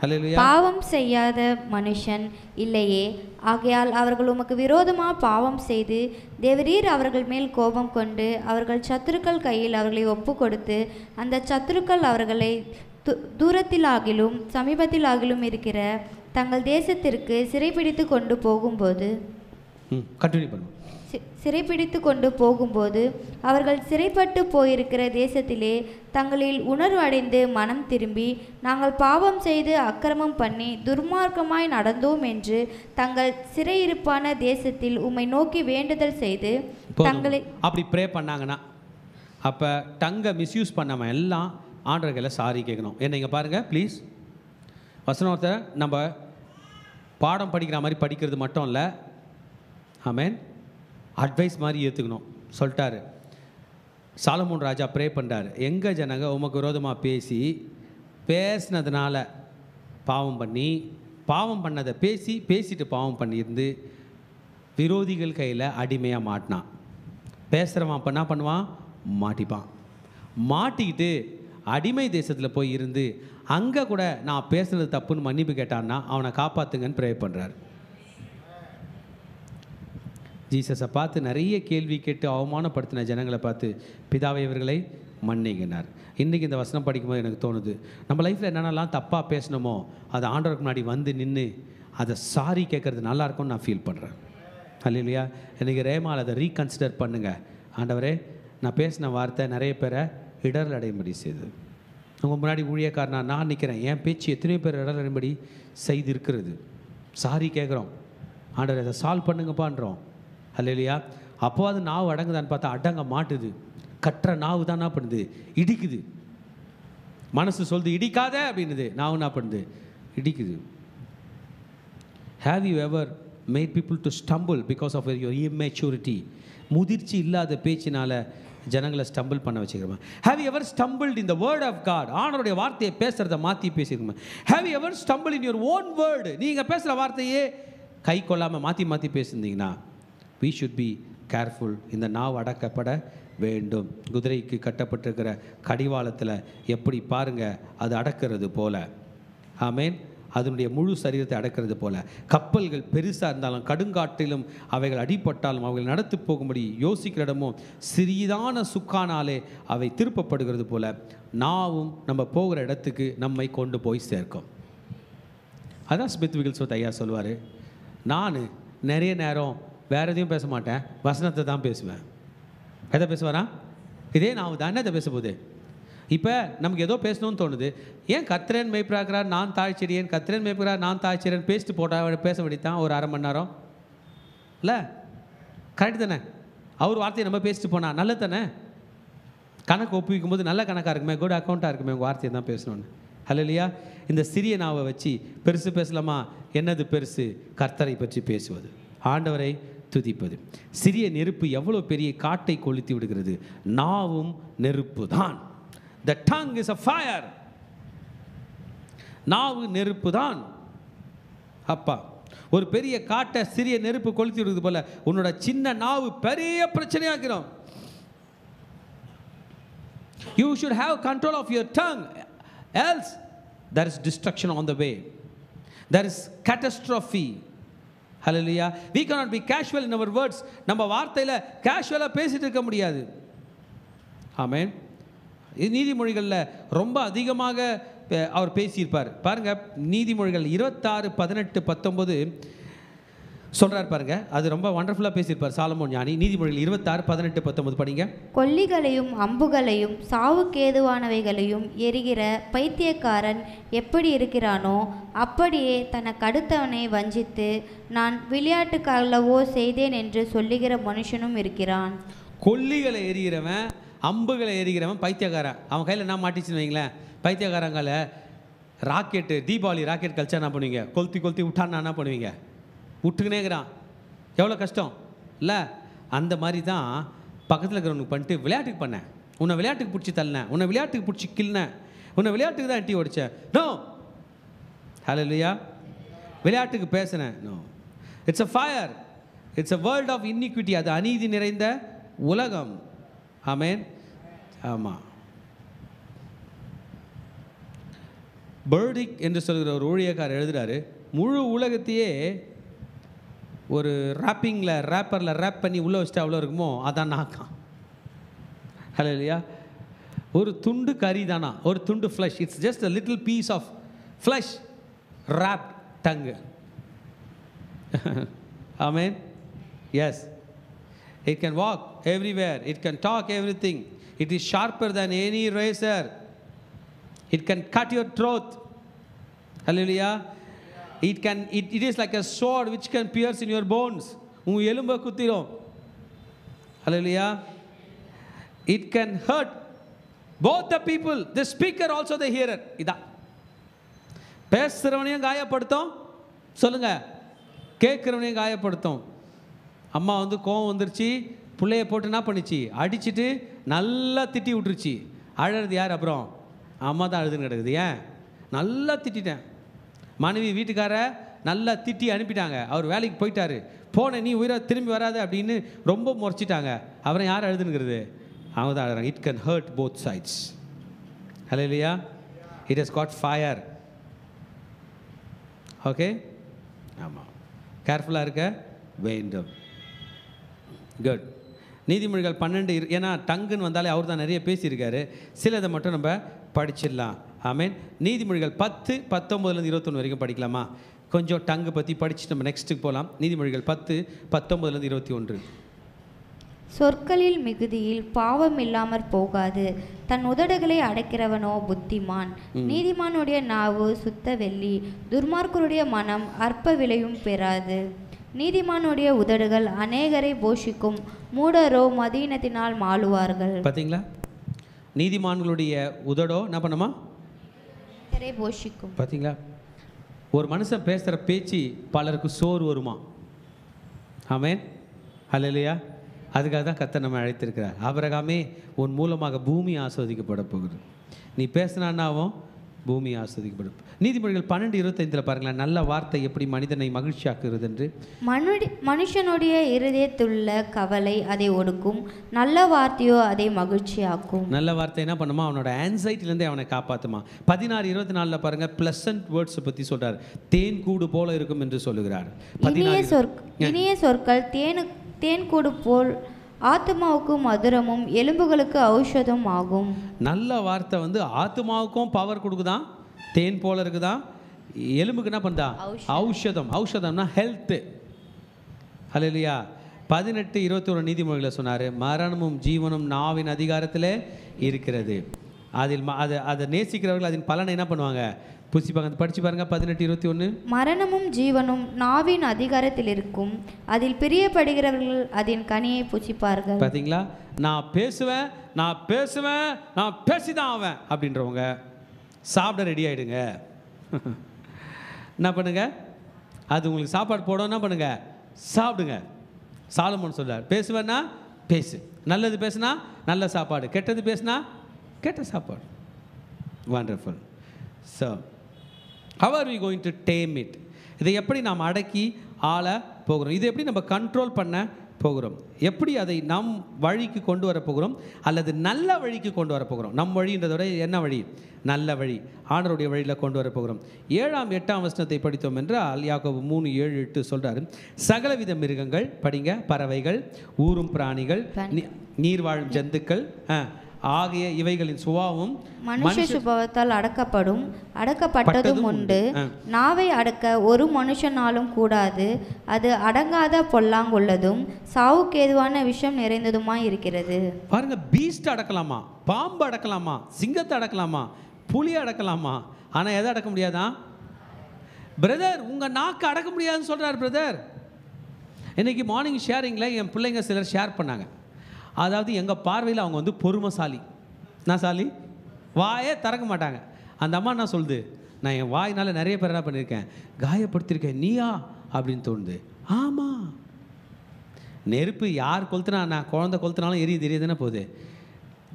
ஹல்லேலூயா. பாவம் செய்யாத மனுஷன் இல்லையே, ஆகையால் அவர்கள் உமக்கு விரோதமாக பாவம் செய்து தேவரீர் அவர்கள் மேல் கோபம் கொண்டு அவர்கள் சத்துருக்கள் கையில் அவர்களை ஒப்பு கொடுத்து அந்த சத்துருக்கள் அவர்களை தூரத்திலாகிலும் சமீபத்திலாகிலும் இருக்கிற தங்கள் தேசத்திற்கு சிறைப்பிடித்து கொண்டு போகும்போது சிறைப்பிடித்து கொண்டு போகும்போது அவர்கள் சிறைப்பட்டு போயிருக்கிற தேசத்திலே தங்களில் உணர்வு அடைந்து மனம் திரும்பி நாங்கள் பாவம் செய்து அக்கிரமம் பண்ணி துர்மார்க்கமாய் நடந்தோம் என்று தங்கள் சிறையிருப்பான தேசத்தில் உம்மை நோக்கி வேண்டுதல் செய்து தங்களை அப்படி ப்ரே பண்ணாங்கன்னா அப்போ டங்கை மிஸ்யூஸ் பண்ணாமல் எல்லாம் ஆண்டவர்களை சாரி கேட்கணும். என்ன இங்கே பாருங்கள் ப்ளீஸ், வசனத்தை நம்ம பாடம் படிக்கிற மாதிரி படிக்கிறது மட்டும் இல்லை, ஆமென், அட்வைஸ் மாதிரி ஏற்றுக்கணும். சொல்லிட்டாரு சாலமோன் ராஜா ப்ரே பண்ணுறாரு, எங்கள் ஜனங்க உமக்கு விரோதமாக பேசினதுனால பாவம் பண்ணி, பாவம் பண்ணதை பேசிட்டு பாவம் பண்ணியிருந்து விரோதிகள் கையில் அடிமையாக மாட்டினான். பேசுகிறவன் அப்போ என்ன பண்ணுவான்? மாட்டிப்பான். மாட்டிக்கிட்டு அடிமை தேசத்தில் போய் இருந்து அங்கே கூட நான் பேசுனது தப்புன்னு மன்னிப்பு கேட்டான்னா அவனை காப்பாற்றுங்கன்னு ப்ரே பண்ணுறாரு. ஜீசஸை பார்த்து நிறைய கேள்வி கேட்டு அவமானப்படுத்தின ஜனங்களை பார்த்து பிதாவை இவர்களை மன்னிக்கினார். இன்றைக்கி இந்த வசனம் படிக்கும்போது எனக்கு தோணுது, நம்ம லைஃப்பில் என்னென்னலாம் தப்பாக பேசணுமோ அதை ஆண்டவருக்கு முன்னாடி வந்து நின்று அதை சாரி கேட்குறது நல்லாயிருக்கும்னு நான் ஃபீல் பண்ணுறேன். அல்லையா? இன்றைக்கி ரேமால் அதை ரீகன்சிடர் பண்ணுங்கள். ஆண்டவரே, நான் பேசின வார்த்தை நிறைய பேரை இடர் அடையும்படி செய்து, உங்கள் முன்னாடி ஊழியக்காரனா நான் நிற்கிறேன், என் பேச்சு எத்தனையோ பேர் இடர் அடையும்படி செய்து இருக்கிறது. சாரி கேட்குறோம், ஆண்டவர் அதை சால்வ் பண்ணுங்கப்பான்றோம். அல்லையா? அப்போ அது நாவு அடங்குதான்னு பார்த்தா அடங்க மாட்டுது. கட்டுற நாவு தான் என்ன பண்ணுது? இடிக்குது. மனசு சொல்லுது இடிக்காத அப்படின்னுது, நாவு என்ன பண்ணுது? இடிக்குது. Have you ever made people to stumble because of your immaturity? முதிர்ச்சி இல்லாத பேச்சினால் ஜனங்களை ஸ்டம்பிள் பண்ண வச்சுக்கிறோமா? Have you ever stumbled in the word of God? ஆண்டவருடைய வார்த்தையை பேசுகிறத மாற்றி பேசியிருக்கோமா? Have you ever stumble in your own word? நீங்கள் பேசுகிற வார்த்தையே கை கொள்ளாமல் மாற்றி பேசியிருந்தீங்கன்னா we should be careful. இந்த நாவு அடக்கப்பட வேண்டும். குதிரைக்கு கட்டப்பட்டிருக்கிற கடிவாளத்தில் எப்படி பாருங்கள் அது அடக்கிறது போல, ஆமேன், அதனுடைய முழு சரீரத்தை அடக்கிறது போல, கப்பல்கள் பெருசாக இருந்தாலும் கடுங்காட்டிலும் அவைகள் அடிபட்டாலும் அவைகள் நடத்து போகும்படி யோசிக்கிற இடமும் சிறிதான சுக்கானாலே அவை திருப்பப்படுகிறது போல நாவும் நம்ம போகிற இடத்துக்கு நம்மை கொண்டு போய் சேர்க்கும். அதான் ஸ்மித் விகில்ஸ்வர்த் ஐயா சொல்லுவார், நான் நிறைய நேரம் வேறு எதையும் பேச மாட்டேன், வசனத்தை தான் பேசுவேன். எதை பேசுவாரா? இதே நான் தான் என்னத்தை பேச போகுது? இப்போ நமக்கு ஏதோ பேசணும்னு தோணுது, ஏன் கர்த்தரேன் மேய்ப்பராக்கிறார் நான் தாழ்ச்சியேன், கர்த்தரேன் மேய்ப்பரார் நான் தாழ்ச்சியேன் பேசிட்டு போட்டால் பேச வேண்டியதான் ஒரு அரை மணி நேரம் இல்லை? கரெக்டு தானே? அவர் வார்த்தையை நம்ம பேசிட்டு போனால் நல்லது தானே? கணக்கு ஒப்புவிக்கும் போது நல்ல கணக்காக இருக்குமே, குட் அக்கௌண்ட்டாக இருக்குமே, உங்கள் வார்த்தையை தான் பேசணும்னு. அல்லையா? இந்த சிறிய நாவை வச்சு பெருசு பேசலாமா? என்னது பெருசு? கர்த்தரை பற்றி பேசுவது, ஆண்டவரை துதிப்பது. சிறிய நெருப்பு எவ்வளோ பெரிய காட்டை கொளுத்தி விடுகிறது. நாவும் நெருப்பு தான். The tongue is a fire. நாவு நெருப்பு தான். அப்பா, ஒரு பெரிய காட்டை சிறிய நெருப்பு கொளுத்தி விடுறது போல உன்னோட சின்ன நாவு பெரிய பிரச்சனையாக்கிறோம். You should have control of your tongue, else there is destruction on the way. There is catastrophe. Hallelujah. We cannot be casual in our words. நம்ம வார்த்தையில் கேஷுவலாக பேசிட்டு இருக்க முடியாது. ஆமென். நீதிமொழிகளில் ரொம்ப அதிகமாக அவர் பேசியிருப்பார் பாருங்க. நீதிமொழிகள் 26, 18, 19 சொல்கிறார் பாருங்க. அது ரொம்ப வண்டர்ஃபுல்லாக பேசியிருப்பார் சாலமோன் ஞானி. நீதிமொழிகள் 26, 18, 19 படிங்க. கொல்லிகளையும் அம்புகளையும் சாவுக்கேதுவானவைகளையும் எரிகிற பைத்தியக்காரன் எப்படி இருக்கிறானோ அப்படியே தனக்கு அடுத்தவனை வஞ்சித்து நான் விளையாட்டுக்கு அல்லவோ செய்தேன் என்று சொல்லுகிற மனுஷனும் இருக்கிறான். கொல்லிகளை எரிகிறவன், அம்புகளை எரிகிறவன் பைத்தியக்காரன். அவன் கையில் என்ன மாட்டிச்சுன்னு வைங்களேன், பைத்தியக்காரங்கள ராக்கெட்டு, தீபாவளி ராக்கெட் கழிச்சா என்ன பண்ணுவீங்க? கொளுத்தி விட்டான்னா என்ன பண்ணுவீங்க? விட்டுக்கினேங்கிறான். எவ்வளோ கஷ்டம் இல்லை? அந்த மாதிரி தான் பக்கத்தில் இருக்கிறவனுக்கு பண்ணிட்டு விளையாட்டுக்கு பண்ணேன், உன்னை விளையாட்டுக்கு பிடிச்சி தள்ளினேன், உன்னை விளையாட்டுக்கு பிடிச்சி கிள்னேன், உன்னை விளையாட்டுக்கு தான் எட்டி ஓடிச்சேன். No, hallelujah. விளையாட்டுக்கு பேசினேன். No, it's a fire, it's a world of inequity. அது அநீதி நிறைந்த உலகம். ஆமென். ஆமாம். பர்டிக் என்று சொல்கிற ஒரு ஊழியக்காரர் எழுதுகிறாரு, முழு உலகத்தையே ஒரு ரேப்பரில் ரேப் பண்ணி உள்ளே வச்சுட்டு அவ்வளோ இருக்குமோ அதான் நாக்கான். ஹல்லேலூயா. ஒரு துண்டு கறி தானா, ஒரு துண்டு flesh. It's just a little piece of flesh wrapped tongue. Amen. Yes. It can walk everywhere. It can talk everything. It is sharper than any razor. It can cut your throat. Hallelujah. It is like a sword which can pierce in your bones. உன் எலும்பை குத்திரும். Hallelujah. It can hurt both the people, the speaker also the hearer. இதா பேசுறவனையும் காயப்படுத்தும், சொல்லுங்க, கேட்குறவனையும் காயப்படுத்தும். அம்மா வந்து கோவம் வந்துருச்சு, பிள்ளைய போட்டு என்ன பண்ணிச்சு, அடிச்சுட்டு நல்லா திட்டி விட்டுருச்சு. அழறது யார்? அப்புறம் அம்மா தான் அழுதுன்னு கிடக்குது. ஏன்? நல்லா திட்டிட்டேன். மனைவி வீட்டுக்கார நல்லா திட்டி அனுப்பிட்டாங்க. அவர் வேலைக்கு போயிட்டாரு. போன நீ உயிரை திரும்பி வராது அப்படின்னு ரொம்ப முறைச்சிட்டாங்க. அப்புறம் யார் அழுதுங்கிறது? அவங்க தான் அழுகிறாங்க. It can hurt both sides. Hallelujah. It has got fire. Okay, ஆமாம், கேர்ஃபுல்லாக இருக்க வேண்டும். குட். நீதிமொழிகள் 12, ஏன்னா டங்குன்னு வந்தாலே அவர் தான் நிறைய பேசியிருக்காரு. சிலதை மட்டும் நம்ம படிச்சிடலாம். ஆமேன். நீதிமொழிகள் 10, 19 21 வரைக்கும் படிக்கலாமா? கொஞ்சம் டங்கு பற்றி படிச்சுட்டு நம்ம நெக்ஸ்ட்டுக்கு போகலாம். நீதிமொழிகள் 10, 19 21. சொற்களில் மிகுதியில் பாவம் இல்லாமற் போகாது, தன் உதடுகளை அடைக்கிறவனோ புத்திமான். நீதிமானுடைய நாவு சுத்த வெள்ளி, துர்மார்க்கருடைய மனம் அற்ப விலையும் பெறாது. நீதிமானுடைய உதடுகள் அநேகரை போஷிக்கும், மூடரோ மதீனத்தினால் மாளுவார்கள். பார்த்தீங்களா? நீதிமான்களுடைய உதடோ என்ன பண்ணுமா? போஷிக்கும். பார்த்தீங்களா? ஒரு மனுஷன் பேசுகிற பேச்சு பலருக்கு சோறு வருமா? ஆமேன். ஹல்லேலூயா. அதுக்காக தான் கர்த்தர் நம்ம அழைத்திருக்கிறார். ஆபிரகாமே, உன் மூலமாக பூமி ஆஸ்வதிக்கப்பட போகுது. நீ பேசினான்னாவும் பூமி ஆஸ்வதிக்கப்படும். நீதிமொழிகள் 12, 25 பாருங்களேன். நல்ல வார்த்தை எப்படி மனிதனை மகிழ்ச்சியாக்குகிறது என்று. மனுஷனுடைய இருதயத்துள்ள கவலை அதை ஒடுக்கும், நல்ல வார்த்தையோ அதை மகிழ்ச்சியாக்கும். நல்ல வார்த்தை என்ன பண்ணுமா? அவனோட ஆன்சைட்டிலேருந்தே அவனை காப்பாற்றுமா. 16, 24 பாருங்க. பிளசன்ட் வேர்ட்ஸ் பற்றி சொல்றார். தேன் கூடு போல இருக்கும் என்று சொல்லுகிறார். இனிய சொற்கள் தேன் கூடு போல் ஆத்மாவுக்கு மதுரமும் எலும்புகளுக்கு ஔஷதம் ஆகும். நல்ல வார்த்தை வந்து ஆத்மாவுக்கும் பவர் கொடுக்குதான், தேன் போல இருக்குதான், எலும்புக்கு என்ன பண்ணுதா? ஔஷதம். ஔஷதம்னா ஹெல்த். ஹல்லேலூயா. 18, 21 நீதிமொழிகளை சொன்னார். மரணமும் ஜீவனும் நாவின் அதிகாரத்தில் இருக்கிறது. அதில் அதை நேசிக்கிறவர்கள் அதன் பலனை என்ன பண்ணுவாங்க? புசிப்பாங்க. படிச்சு பாருங்க 18, 21. மரணமும் ஜீவனும் நாவின் அதிகாரத்தில் இருக்கும், அதில் பிரியப்படுகிறவர்கள் அதன் கனியை புசிப்பார்கள். பார்த்தீங்களா? நான் பேசுவேன், நான் பேசுவேன், நான் பேசிதான் ஆவேன் அப்படின்றவங்க சாப்பிட ரெடி ஆகிடுங்க. என்ன பண்ணுங்க? அது உங்களுக்கு சாப்பாடு போடும். என்ன பண்ணுங்க? சாப்பிடுங்க. சாலமோன் சொல்றார், பேசுவேன்னா பேசு, நல்லது பேசுனா நல்ல சாப்பாடு, கெட்டது பேசுனா கெட்ட சாப்பாடு. Wonderful. So how are we going to tame it? இதை எப்படி நாம் அடக்கி ஆள போகிறோம்? இதை எப்படி நம்ம கண்ட்ரோல் பண்ண போகிறோம்? எப்படி அதை நம் வழிக்கு கொண்டு வர போகிறோம், அல்லது நல்ல வழிக்கு கொண்டு வர போகிறோம்? நம் வழின்றதை விட என்ன வழி? நல்ல வழி, ஆண்டவருடைய வழியில் கொண்டு வர போகிறோம். 7ஆம் 8ஆம் வசனத்தை படித்தோம் என்றால் யாக்கோபு 3, 7, 8 சொல்றாரு. சகலவித மிருகங்கள், படிங்க, பறவைகள், ஊரும் பிராணிகள், நீர் வாழும் ஜந்துக்கள் ஆகிய இவைகளின் சுபாவம் மனுஷ சுபாவத்தால் அடக்கப்பட்டதும் உண்டு. நாவை அடக்க ஒரு மனுஷனாலும் கூடாது, அது அடங்காத பொல்லாங்குள்ளதும் சாவுக்கு ஏதுவான விஷம் நிறைந்ததுமாய் இருக்கிறது. பாருங்க, பீஸ்ட் அடக்கலாமா, பாம்பு அடக்கலாமா, சிங்கத்தை அடக்கலாமா, புலி அடக்கலாமா, ஆனா எதை அடக்க முடியாதா? பிரதர், உங்க நாக்கு அடக்க முடியாதுன்னு சொல்றாரு பிரதர். இன்னைக்கு மார்னிங் ஷேரிங்ல என் பிள்ளைங்க சிலர் ஷேர் பண்ணாங்க. அதாவது எங்கள் பார்வையில் அவங்க வந்து பொறுமைசாலி. நான் சாலி, வாயே திறக்க மாட்டாங்க. அந்த அம்மா என்ன சொல்லுது? நான் என் வாயினால் நிறைய பேர் என்ன பண்ணியிருக்கேன், காயப்படுத்தியிருக்கேன், நீயா அப்படின்னு தோணுது. ஆமாம், நெருப்பு யார் கொளுத்துனா, நான் குழந்தை கொளுத்தினாலும் எரியுது தானே போகுது.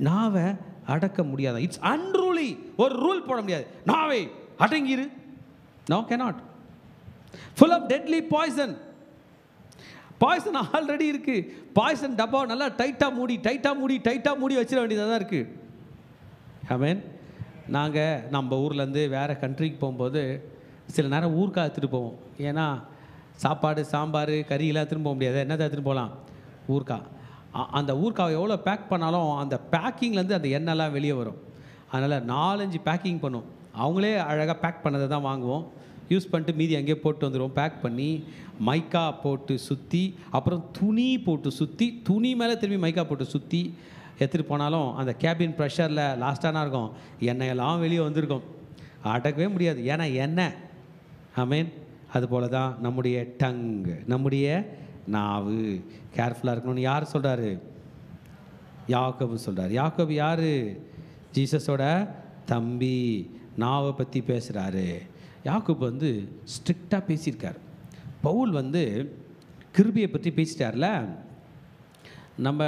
நாவை அடக்க முடியாத, இட்ஸ் அன்ரூலி. ஒரு ரூல் போட முடியாது, நாவை அடங்கிரு. No, cannot. Full of deadly poison. Poison already இருக்கு. பாய்சன் டப்பா நல்லா டைட்டாக மூடி வச்சிட வேண்டியதாக தான் இருக்கு. ஆமென். நாங்கள் நம்ம ஊர்லேருந்து வேறு கண்ட்ரிக்கு போகும்போது சில நேரம் ஊறுகாய் எடுத்துகிட்டு போவோம். ஏன்னா சாப்பாடு, சாம்பார், கறியெல்லாம் எடுத்துகிட்டு போக முடியாது. என்னதை எடுத்துகிட்டு போகலாம்? ஊறுகாய். அந்த ஊறுகாவை எவ்வளோ பேக் பண்ணாலும் அந்த பேக்கிங்லேருந்து அந்த எண்ணெய்லாம் வெளியே வரும். அதனால் 4-5 பேக்கிங் பண்ணும். அவங்களே அழகாக பேக் பண்ணதை தான் வாங்குவோம். யூஸ் பண்ணிட்டு மீதி அங்கேயே போட்டு வந்துடுவோம். பேக் பண்ணி மைக்கா போட்டு சுற்றி, அப்புறம் துணி போட்டு சுற்றி, துணி மேலே திரும்பி மைக்கா போட்டு சுற்றி எடுத்துகிட்டு போனாலும் அந்த கேபின் ப்ரெஷரில் லாஸ்ட்டானா இருக்கும், எண்ணெயெல்லாம் வெளியே வந்திருக்கும், அடக்கவே முடியாது. ஏன்னா எண்ணெய். ஆமேன். அதுபோல தான் நம்முடைய டங்கு, நம்முடைய நாவு கேர்ஃபுல்லாக இருக்கணும்னு யார் சொல்கிறாரு? யாக்கோபு சொல்கிறார். யாக்கோபு யார்? ஜீசஸோட தம்பி. நாவை பற்றி பேசுகிறாரு. யாக்கோபு வந்து ஸ்ட்ரிக்டாக பேசியிருக்கார். பவுல் வந்து கிருபையை பற்றி பேசிட்டார்ல. நம்ம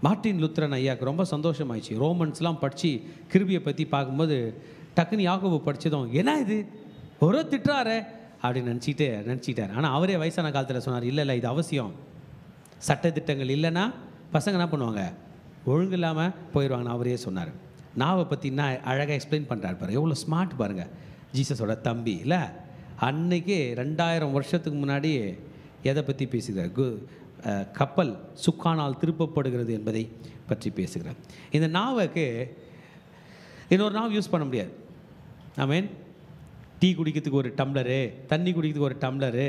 மார்ட்டின் லூத்தரன் ஐயாவுக்கு ரொம்ப சந்தோஷமாயிடுச்சு. ரோமன்ஸ்லாம் படித்து கிருபையை பற்றி பார்க்கும்போது டக்குன்னு யாக்கோபு படித்ததும், ஏன்னா இது ஒரு திட்டுறாரு அப்படின்னு நினச்சிட்டார். ஆனால் அவரே வயசான காலத்தில் சொன்னார், இல்லை இது அவசியம். சட்டத்திட்டங்கள் இல்லைன்னா பசங்க என்ன பண்ணுவாங்க? ஒழுங்கு இல்லாமல் போயிடுவாங்கன்னு அவரே சொன்னார். நாவை பற்றி நான் அழகாக எக்ஸ்பிளைன் பண்ணுறாரு பாருங்கள். எவ்வளோ ஸ்மார்ட் பாருங்கள். ஜீசஸோட தம்பி இல்லை, அன்னைக்கு 2000 வருஷத்துக்கு முன்னாடி எதை பற்றி பேசுகிறார்? கப்பல் சுக்கானால் திருப்பப்படுகிறது என்பதை பற்றி பேசுகிறார். இந்த நாவுக்கு இன்னொரு நாவு யூஸ் பண்ண முடியாது. ஆமேன். டீ குடிக்கிறதுக்கு ஒரு டம்ளரு, தண்ணி குடிக்கிறதுக்கு ஒரு டம்ளரு,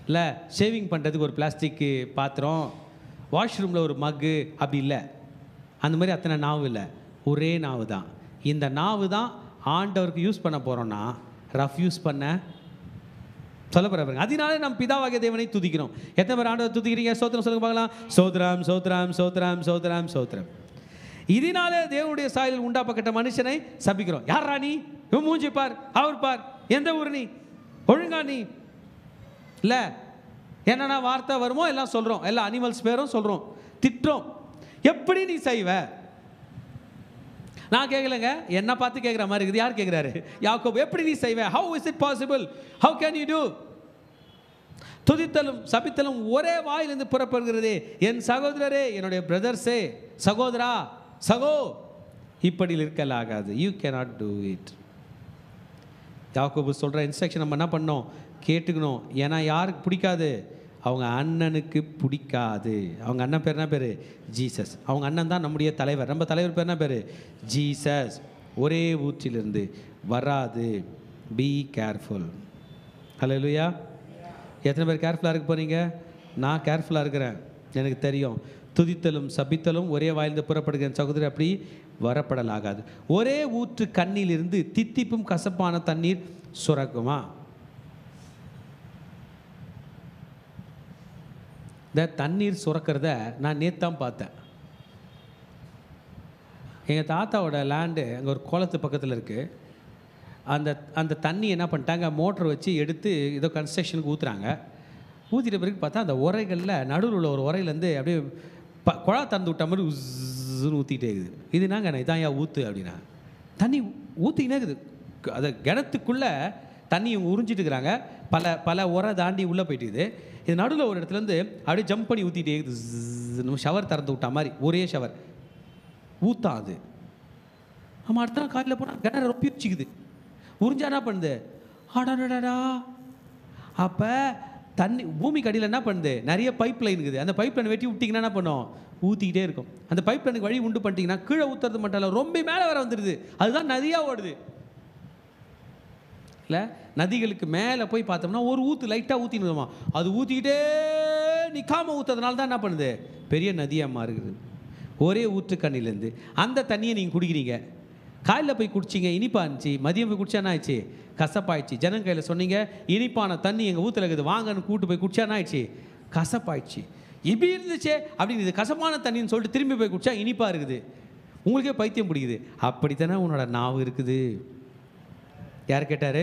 இல்லை ஷேவிங் பண்ணுறதுக்கு ஒரு பிளாஸ்டிக்கு பாத்திரம், வாஷ்ரூமில் ஒரு மக்கு, அப்படி இல்லை. அந்த மாதிரி அத்தனை நாவு இல்லை, ஒரே நாவு தான். இந்த நாவு தான் ஆண்டவருக்கு யூஸ் பண்ண போகிறோன்னா ரஃப் யூஸ் பண்ண சொல்ல போகிறாங்க. அதனாலே நம்ம பிதாவாகிய தேவனை துதிக்கிறோம். எத்தனை பேர் ஆண்டவர் துதிக்கிறீங்க? சோத்திரம் சொல்லுங்க பார்க்கலாம். சோத்ராம் சோத்ராம் சோத்ராம் சோத்ராம் சோத்ரம். இதனாலே தேவனுடைய சாயலில் உண்டாப்பட்ட மனுஷனை சபிக்கிறோம். யார் ராணி? இவன் மூஞ்சி பார், அவர் பார், எந்த ஊர் நீ, ஒழுங்கா நீ இல்லை, என்னென்ன வார்த்தை வருமோ எல்லாம் சொல்கிறோம், எல்லா அனிமல்ஸ் பேரும் சொல்கிறோம், திட்டுறோம். எப்படி நீ செய்வ? நான் கேட்கலங்க, என்ன பார்த்து கேட்குற மாதிரி இருக்குது. யார் கேட்குறாரு? யாக்கோபு. எப்படி நீ செய்வ? How is it possible? How can you do? துதித்தலும் சபித்தலும் ஒரே வாயிலிருந்து புறப்படுகிறதே. என் சகோதரரே, என்னுடைய பிரதர்ஸே, சகோதரா, சகோ, இப்படி இருக்கலாகாது. You cannot do it. யாக்கோபு சொல்கிற இன்ஸ்ட்ரக்ஷன் நம்ம என்ன பண்ணோம்? கேட்டுக்கணும். ஏன்னா யாருக்கு பிடிக்காது? அவங்க அண்ணனுக்கு பிடிக்காது. அவங்க அண்ணன் பேர் என்ன பேர்? ஜீசஸ். அவங்க அண்ணன் தான் நம்முடைய தலைவர். நம்ம தலைவர் பேர் என்ன பேர்? ஜீசஸ். ஒரே ஊற்றிலிருந்து வராது. Be careful. ஹல்லேலூயா. எத்தனை பேர் கேர்ஃபுல்லாக இருக்க போகிறீங்க? நான் கேர்ஃபுல்லாக இருக்கிறேன், எனக்கு தெரியும். துதித்தலும் சபித்தலும் ஒரே வாயிலிருந்து புறப்படுகிற சகோதரி அப்படி வரப்படலாகாது. ஒரே ஊற்று கண்ணிலிருந்து தித்திப்பும் கசப்பான தண்ணீர் சுரக்குமா? இந்த தண்ணீர் சுரக்கிறத நான் நேத்தான் பார்த்தேன். எங்கள் தாத்தாவோட லேண்டு அங்கே ஒரு குளத்து பக்கத்தில் இருக்குது. அந்த தண்ணி என்ன பண்ணிட்டாங்க, மோட்டர் வச்சு எடுத்து ஏதோ கன்ஸ்ட்ரக்ஷனுக்கு ஊற்றுறாங்க. ஊற்றிட்ட பிறகு பார்த்தா அந்த உரைகளில் நடுவில் உள்ள ஒரு உரையிலேருந்து அப்படியே குழா திறந்து விட்ட மாதிரி உஸ்ன்னு ஊற்றிட்டே இருக்குது. இது நாங்கள் இதான் ஏன் ஊற்று அப்படின்னா, தண்ணி ஊற்றிக்கினே இருக்குது. அதை கிணத்துக்குள்ளே தண்ணி உறிஞ்சிட்டு இருக்கிறாங்க. பல உரை தாண்டி உள்ளே போயிட்டுது. இது நடுவில் ஒரு இடத்துலேருந்து அப்படியே ஜம்ப் பண்ணி ஊற்றிட்டே இருக்குது. ஷவர் திறந்து விட்டா மாதிரி ஒரே ஷவர் ஊற்றான் அது. ஆமாம், அடுத்த நாள் காலையில் போனால் கிணறு ரொப்பி வச்சுக்குது. உறிஞ்சா என்ன பண்ணுது? ஆடாடா. அப்போ தண்ணி பூமிக்கு அடியில் என்ன பண்ணுது? நிறைய பைப் லைன் இருக்குது. அந்த பைப் லைன் வெட்டி விட்டிங்கன்னா என்ன பண்ணும்? ஊற்றிக்கிட்டே இருக்கும். அந்த பைப் லைனுக்கு வழி உண்டு பண்ணிட்டீங்கன்னா கீழே ஊற்றுறது மட்டும் இல்லை, ரொம்ப மேலே வர வந்துடுது. அதுதான் நதியாக ஓடுது இல்லை. நதிகளுக்கு மேலே போய் பார்த்தோம்னா ஒரு ஊற்று லைட்டாக ஊற்றினுமா, அது ஊற்றிக்கிட்டே நிற்காமல் ஊற்றுறதுனால தான் என்ன பண்ணுது? பெரிய நதியாக மாறுகிறது. ஒரே ஊற்று கண்ணிலேருந்து அந்த தண்ணியை நீங்கள் குடிக்கிறீங்க. காலையில் போய் குடிச்சிங்க, இனிப்பா இருந்துச்சு. மதியம் போய் குடிச்சா என்ன ஆயிடுச்சு? கசப்பாயிடுச்சு. ஜனங்க கையில் சொன்னீங்க, இனிப்பான தண்ணி எங்கள் ஊற்றுல இருக்குது, வாங்கன்னு கூட்டு போய் குடிச்சா என்ன ஆயிடுச்சு? கசப்பாயிடுச்சு. இப்படி இருந்துச்சே அப்படின்னு இது கசப்பான தண்ணின்னு சொல்லிட்டு திரும்பி போய் குடிச்சா இனிப்பாக இருக்குது. உங்களுக்கே பைத்தியம் பிடிக்குது. அப்படித்தானே உன்னோட நாவு இருக்குது. யார் கேட்டார்?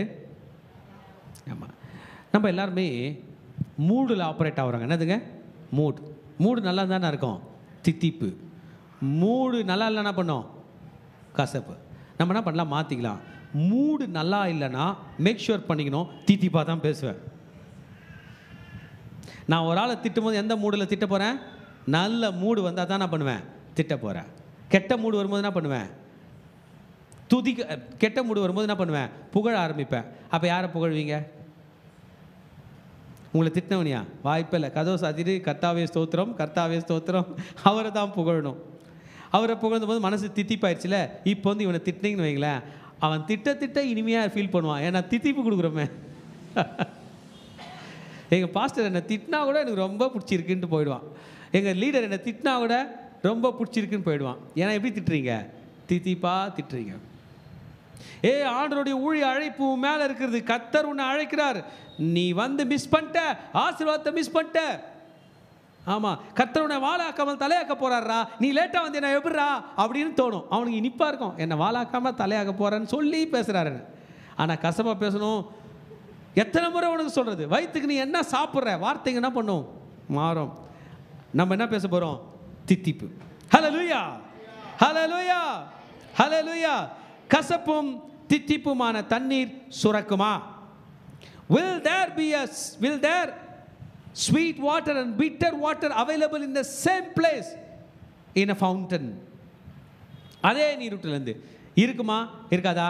ஆமாம், நம்ம எல்லாருமே மூடில் ஆப்ரேட் ஆகுறாங்க. என்னதுங்க மூடு நல்லா தானே இருக்கும், தித்திப்பு. மூடு நல்லா இல்லைன்னா பண்ணோம் கசப்பு. நம்ம என்ன பண்ணலாம்? மாற்றிக்கலாம். மூடு நல்லா இல்லைன்னா மேக் ஷுர் பண்ணிக்கணும், தித்திப்பாக தான் பேசுவேன். நான் ஒரு ஆளை திட்டும் போது எந்த மூடில் திட்ட போகிறேன்? நல்ல மூடு வந்தால் தான் நான் பண்ணுவேன், திட்ட போகிறேன். கெட்ட மூடு வரும்போது என்ன பண்ணுவேன்? கெட்ட மூடு வரும்போது என்ன பண்ணுவேன்? புகழ ஆரம்பிப்பேன். அப்போ யாரை புகழ்வீங்க? உங்களை திட்டினவனியா? வாய்ப்பே இல்லை. கதவு சாத்திட்டு கர்த்தாவே ஸ்தோத்திரம், கர்த்தாவே ஸ்தோத்திரம், அவரை தான் புகழணும். அவரை புகழ்ந்த போது மனசு தித்திப்பாயிடுச்சுல. இப்போ வந்து இவனை திட்டினீங்கன்னு வைங்களேன், அவன் திட்ட இனிமையாக ஃபீல் பண்ணுவான். ஏன்னா தித்திப்பு கொடுக்குறோமே. எங்கள் பாஸ்டர் என்னை திட்டினா கூட எனக்கு ரொம்ப பிடிச்சிருக்குன்ட்டு போயிடுவான். எங்கள் லீடர் என்னை திட்டினா கூட ரொம்ப பிடிச்சிருக்குன்னு போயிடுவான். ஏன்னா எப்படி திட்டுறீங்க? தித்திப்பா திட்டுறீங்க. ஆண்டவருடைய ஊழிய அழைப்பு மேலே இருக்கிறது. கர்த்தர் உன்னை அழைக்கிறார். நீ வந்து மிஸ் பண்ணிட்ட, ஆசீர்வாதத்தை மிஸ் பண்ணிட்ட. ஆமாம், கர்த்தர் உன்னை வாழாக்காமல் தலையாக்க போறாரா, நீ லேட்டாக வந்து என்ன எப்படிறா அப்படின்னு தோணும். அவனுக்கு இனிப்பாக இருக்கும், என்னை வாழாக்காமல் தலையாக்க போறேன்னு சொல்லி பேசுகிறாரு. ஆனால் கசப்பாக பேசணும். எத்தனை முறை உனக்கு சொல்கிறது? வயிற்றுக்கு நீ என்ன சாப்பிட்ற வார்த்தைங்க என்ன பண்ணும்? மாறும். நம்ம என்ன பேச போகிறோம்? தித்திப்பு. ஹல்லேலூயா, ஹல்லேலூயா, ஹல்லேலூயா. கசப்பும் தித்திப்புமான தண்ணீர் சுரக்குமா? Will there sweet water and bitter water available in the same place in a fountain? அதே நீரூற்றிலிருந்து இருக்குமா இருக்காதா?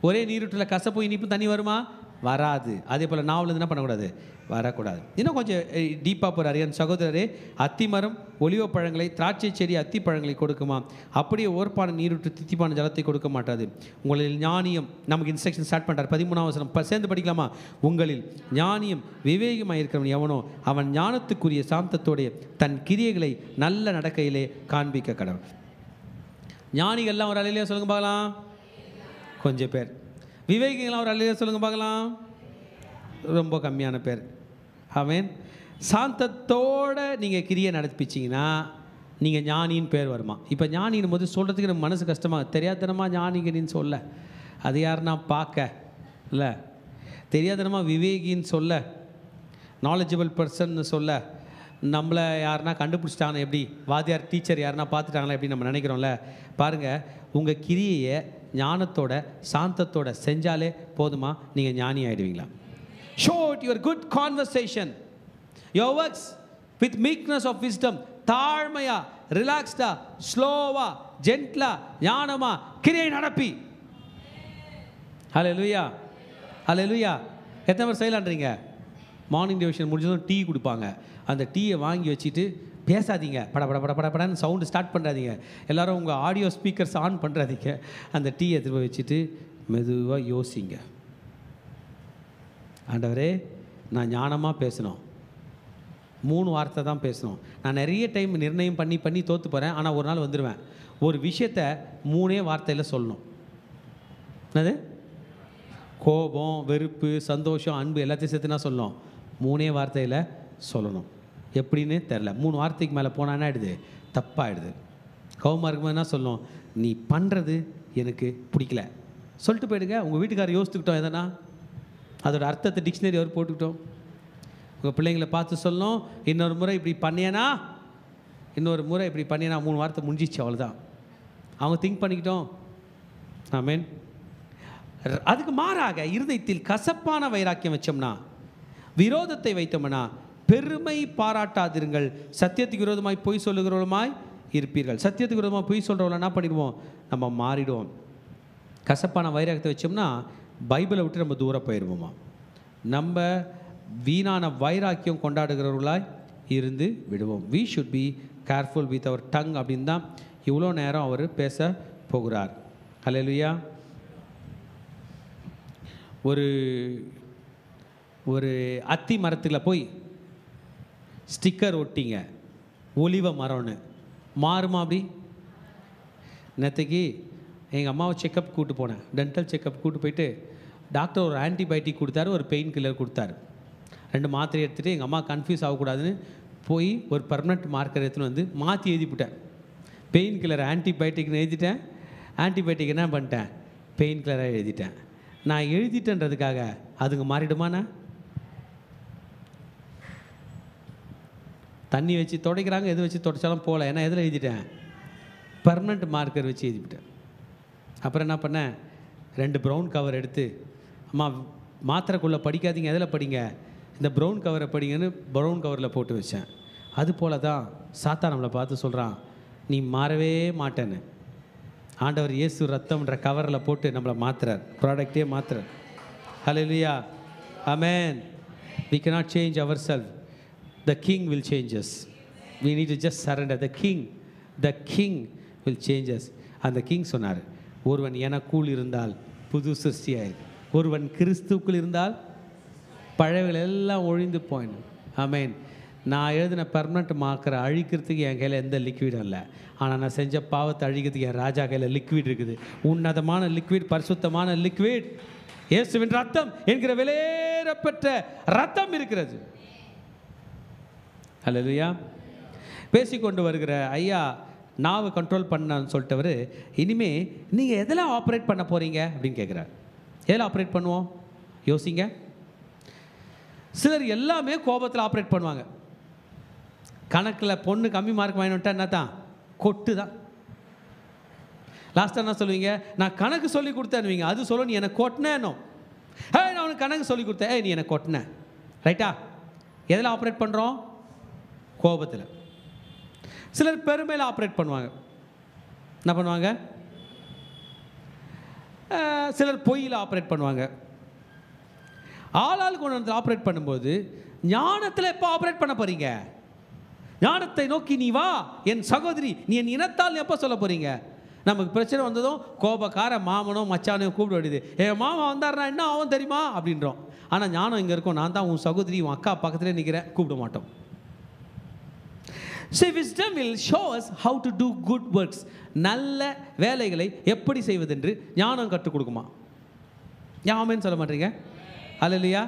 ஒரே நீரூற்றில் கசப்பு இனிப்பு தண்ணி வருமா? வராது. அதே போல் நாவல் என்ன பண்ணக்கூடாது? வரக்கூடாது. இன்னும் கொஞ்சம் டீப்பாக போகிறார். என் சகோதரரே, அத்திமரம் ஒலிவ பழங்களை, திராட்சை செடி அத்தி பழங்களை கொடுக்குமா? அப்படியே ஓர்ப்பான நீரூற்று தித்திப்பான ஜலத்தை கொடுக்க மாட்டாது. உங்களில் ஞானியம், நமக்கு இன்ஸ்ட்ரக்ஷன் ஸ்டார்ட் பண்ணுறார். 13ஆம் வசனம் சேர்ந்து படிக்கலாமா? உங்களில் ஞானியம் விவேகமாக இருக்கிறவன் எவனோ அவன் ஞானத்துக்குரிய சாந்தத்தோடைய தன் கிரியைகளை நல்ல நடக்கையிலே காண்பிக்க கடவுள். ஞானிகள்லாம் ஒரு அலையிலே சொல்லுங்க பார்க்கலாம், கொஞ்சம் பேர். விவேகிகள்லாம் ஒரு அலையிலே சொல்லுங்க பார்க்கலாம், ரொம்ப கம்மியான பேர். ஆமென். சாந்தத்தோடு நீங்கள் கிரியை நடப்பிச்சிங்கன்னா நீங்கள் ஞானின்னு பேர் வருமா? இப்போ ஞானின்னு போது சொல்கிறதுக்கு நம்ம மனசு கஷ்டமாக, தெரியாதனமாக ஞானிகனின்னு சொல்ல, அது யாருன்னா பார்க்க இல்லை, தெரியாதனமாக விவேகின்னு சொல்ல, நாலேஜபிள் பர்சன்னு சொல்ல, நம்மளை யாருன்னா கண்டுபிடிச்சிட்டாங்க எப்படி, வாத்தியார் டீச்சர் யாருன்னா பார்த்துட்டாங்களா எப்படி நம்ம நினைக்கிறோம்ல. பாருங்கள், உங்கள் கிரியையை ஞானத்தோட சாந்தத்தோட செஞ்சாலே போதுமா, நீங்கள் ஞானி ஆகிடுவீங்களா? Show it your good conversation, your works with meekness of wisdom. தாழ்மையா, ரிலாக்ஸ்டா, ஸ்லோவா, ஜென்ட்லா, ஞானமா கிரியை நடப்பி. ஹல்லேலூயா, ஹல்லேலூயா. எத்தனை பேர் செய்யலான்றீங்க? மார்னிங் டிவோஷன் முடிஞ்சதும் டீ கொடுப்பாங்க. அந்த டீயை வாங்கி வச்சுட்டு பேசாதீங்க, படன்னு சவுண்டு ஸ்டார்ட் பண்ணுறாதீங்க. எல்லோரும் உங்கள் ஆடியோ ஸ்பீக்கர்ஸ் ஆன் பண்ணுறாதீங்க. அந்த டீயை திரும்ப வச்சுட்டு மெதுவாக யோசிங்க. ஆண்டவரே, நான் ஞானமாக பேசணும். 3 வார்த்தை தான் பேசணும். நான் நிறைய டைம் நிர்ணயம் பண்ணி தோற்று போகிறேன். ஆனால் ஒரு நாள் வந்துடுவேன். ஒரு விஷயத்தை 3 வார்த்தையில் சொல்லணும். என்னது? கோபம், வெறுப்பு, சந்தோஷம், அன்பு எல்லாத்தையும் சேர்த்துனா சொல்லணும். 3 வார்த்தையில் சொல்லணும். எப்படின்னு தெரில. 3 வார்த்தைக்கு மேலே போனான்னா ஆகிடுது, தப்பாகிடுது. கோபமாக இருக்கும்போது என்ன சொல்லணும்? நீ பண்ணுறது எனக்கு பிடிக்கல சொல்லிட்டு போயிடுங்க. உங்கள் வீட்டுக்காரர் யோசித்துக்கிட்டோம், எதனா அதோட அர்த்தத்தை டிக்ஷனரி அவர் போட்டுக்கிட்டோம். உங்கள் பிள்ளைங்களை பார்த்து சொல்லணும், இன்னொரு முறை இப்படி பண்ணியனா, இன்னொரு முறை இப்படி பண்ணியனா, 3 வார்த்தை முடிஞ்சிச்சு, அவ்வளோதான். அவங்க திங்க் பண்ணிக்கிட்டோம். ஆமென். அதுக்கு மாறாக இருதயத்தில் கசப்பான வைராக்கியம் வச்சோம்னா, விரோதத்தை வைத்தோம்னா, பெருமை பாராட்டாதிருங்கள், சத்தியத்துக்கு விரோதமாய் பொய் சொல்லுகிறவளுமாய் இருப்பீர்கள். சத்தியத்துக்கு விரோதமாக பொய் சொல்கிறவள என்ன பண்ணிடுவோம்? நம்ம மாறிடுவோம். கசப்பான வைராக்கியத்தை வச்சோம்னா பைபிளை விட்டு நம்ம தூரம் போயிடுவோமா? நம்ம வீணான வைராக்கியம் கொண்டாடுகிறவர்களாய் இருந்து விடுவோம். We should be careful with our tongue அப்படின்னு தான் இவ்வளோ நேரம் அவர் பேச போகிறார். ஹல்லேலூயா. ஒரு அத்தி மரத்தில் போய் ஸ்டிக்கர் ஒட்டிங்க, ஒலிவ மரம்னு மாறுமா? அப்படி நேற்றுக்கு எங்கள் அம்மாவை செக்கப் கூப்பிட்டு போனேன். டென்டல் செக்கப் கூப்பிட்டு போயிட்டு டாக்டர் ஒரு ஆன்டிபயோட்டிக் கொடுத்தாரு, ஒரு பெயின் கில்லர் கொடுத்தாரு. 2 மாத்திரை எடுத்துகிட்டு எங்கள் அம்மா கன்ஃபியூஸ் ஆகக்கூடாதுன்னு போய் ஒரு பர்மனெண்ட் மார்க்கர் எடுத்துன்னு வந்து மாற்றி எழுதிவிட்டேன். பெயின் கில்லர் ஆன்டிபயோட்டிக்னு எழுதிட்டேன், ஆன்டிபயோட்டிக் என்ன பண்ணிட்டேன், பெயின் கில்லராக எழுதிட்டேன். நான் எழுதிட்டேன்றதுக்காக அதுங்க மாறிடுமாண்ணா? தண்ணி வச்சு துடைக்கிறாங்க, எது வச்சு துடைச்சாலும் போகல. ஏன்னா எதில் எழுதிட்டேன்? பர்மனெண்ட் மார்க்கர் வச்சு எழுதிவிட்டேன். அப்புறம் என்ன பண்ணேன், 2 ப்ரௌன் கவர் எடுத்து, அம்மா மாத்திரைக்குள்ளே படிக்காதீங்க, எதில் படிங்க, இந்த ப்ரௌன் கவரை படிங்கன்னு ப்ரௌன் கவரில் போட்டு வச்சேன். அது போல தான் சாத்தா நம்மளை பார்த்து சொல்கிறான், நீ மாறவே மாட்டேன்னு. ஆண்டவர் இயேசு ரத்தம்ன்ற கவரில் போட்டு நம்மளை மாற்றுறார், ப்ராடக்டே மாற்றுறார். ஹல்லேலூயா, ஆமென். We cannot change ourselves. The King will change us. We need to just surrender. The King will change us. அந்த கிங் சொன்னார், ஒருவன் எனக்குள் இருந்தால் புது சிருஷ்டியாயிருக்கு. ஒருவன் கிறிஸ்துவுக்குள் இருந்தால் பழையவர்கள் எல்லாம் ஒழிந்து போயிடும். ஆமேன். நான் எழுதின பெர்மனண்ட் மார்க்கரை அழிக்கிறதுக்கு என் கையில் எந்த லிக்விடும் இல்லை. ஆனால் நான் செஞ்ச பாவத்தை அழிக்கிறதுக்கு என் ராஜா கையில் லிக்விட் இருக்குது. உன்னதமான லிக்விட், பரிசுத்தமான லிக்விட், இயேசுவின் ரத்தம் என்கிற விலையேறப்பெற்ற ரத்தம் இருக்கிறது. அல்லேலூயா. பேசிக்கொண்டு வருகிற ஐயா நாவை கண்ட்ரோல் பண்ணான்னு சொல்லிட்டவர், இனிமே நீங்கள் எதில் ஆப்ரேட் பண்ண போகிறீங்க அப்படின்னு கேட்குறார். எதில் ஆப்ரேட் பண்ணுவோம் யோசிங்க. சிலர் எல்லாமே கோபத்தில் ஆப்ரேட் பண்ணுவாங்க. கணக்கில் பொண்ணு கம்மி மார்க் வாங்கினுட்டா என்ன தான் கொட்டு தான். லாஸ்ட்டாக என்ன சொல்லுவீங்க? நான் கணக்கு சொல்லி கொடுத்தேன்னுவீங்க. அது சொல்ல நீ எனக்கு கொட்டினேனோ. நான் அவனுக்கு கணக்கு சொல்லி கொடுத்தேன், நீ எனக்கு கொட்டின. ரைட்டா? எதில் ஆப்ரேட் பண்ணுறோம்? கோபத்தில். சிலர் பெருமையில் ஆப்ரேட் பண்ணுவாங்க. என்ன பண்ணுவாங்க? சிலர் பொய்யில் ஆப்ரேட் பண்ணுவாங்க. ஆளாளுக்கு ஒன்று ஆப்ரேட் பண்ணும்போது ஞானத்தில் எப்போ ஆப்ரேட் பண்ண போகிறீங்க? ஞானத்தை நோக்கி நீ வா என் சகோதரி, நீ என் இனத்தால் எப்போ சொல்ல போகிறீங்க? நமக்கு பிரச்சனை வந்ததும் கோபக்கார மாமனோ மச்சானையும் கூப்பிட வேண்டியது. என் மாமா வந்தார்னா என்ன ஆகும் தெரியுமா அப்படின்றோம். ஆனால் ஞானம் இங்கே இருக்கும். நான் தான் உன் சகோதரி, உன் அக்கா பக்கத்துலேயே நிற்கிறேன், கூப்பிட மாட்டோம். So wisdom will show us how to do good works. நல்ல வேலைகளை எப்படி செய்வதென்று ஞானம் கற்றுக் கொடுக்குமா? ஞானமேன்னு சொல்ல மாட்டீங்க? அல்லேலூயா.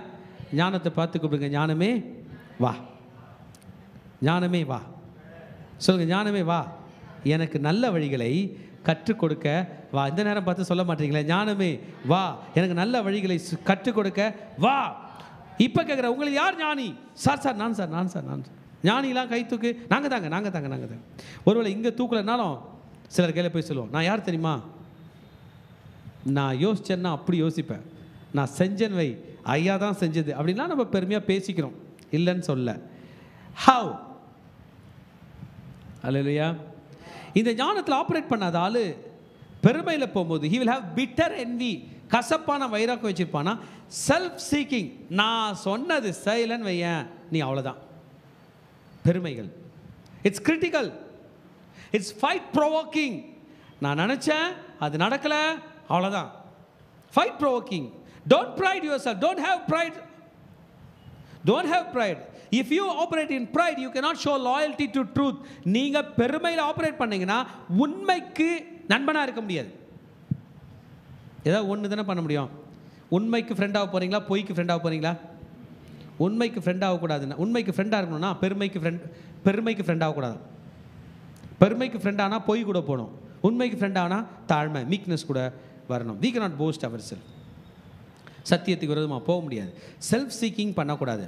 ஞானத்தை பார்த்து கூப்பிடுங்க. ஞானமே வா, ஞானமே வா. சொல்லுங்க, ஞானமே வா, எனக்கு நல்ல வழிகளை கற்றுக் கொடுக்க வா. இந்த நேரம் பார்த்து சொல்ல மாட்டீங்களே, ஞானமே வா, எனக்கு நல்ல வழிகளை கற்றுக் கொடுக்க வா. இப்போ கேட்குற உங்களுக்கு யார் ஞானி? சார் நான் சார். ஞானிலாம் கை தூக்கு. நாங்கள் தாங்க. ஒருவேளை இங்கே தூக்கலைனாலும் சிலர் கையில் போய் சொல்லுவோம், நான் யார் தெரியுமா? நான் யோசிச்சேன்னா அப்படி யோசிப்பேன், நான் செஞ்சேன் வை, ஐயா தான் செஞ்சது அப்படின்லாம் நம்ம பெருமையாக பேசிக்கிறோம். இல்லைன்னு சொல்ல. ஹவ்? அல்லேலூயா. இந்த ஞானத்தில் ஆப்ரேட் பண்ணாத ஆள் பெருமையில் போகும்போது he will have bitter envy, கசப்பான வைராக்கம் வச்சிருப்பானா. செல்ஃப் சீக்கிங், நான் சொன்னது செய்யலன்னு வையன், நீ அவ்வளோதான். பெருமைகள். It's critical, it's fight provoking. நான் நினச்சேன், அது நடக்கலை, அவ்வளோதான். Fight provoking. Don't pride your self, don't have pride. If you operate in pride, you cannot show loyalty to truth. நீங்கள் பெருமையில் ஆப்ரேட் பண்ணீங்கன்னா உண்மைக்கு நண்பனாக இருக்க முடியாது. ஏதாவது ஒன்று தானே பண்ண முடியும். உண்மைக்கு ஃப்ரெண்டாக போகிறீங்களா, பொய்க்கு ஃப்ரெண்டாக போகிறீங்களா? உண்மைக்கு ஃப்ரெண்ட் ஆகக்கூடாதுன்னா, உண்மைக்கு ஃப்ரெண்டாக இருக்கணும்னா பெருமைக்கு ஃப்ரெண்ட் ஆகக்கூடாது. பெருமைக்கு ஃப்ரெண்டானா பொய் கூட போகணும். உண்மைக்கு ஃப்ரெண்டானா தாழ்மை, மீக்னஸ் கூட வரணும். we cannot boast ourselves. சத்தியத்துக்கு விரோதமாக போக முடியாது. செல்ஃப் சீக்கிங் பண்ணக்கூடாது.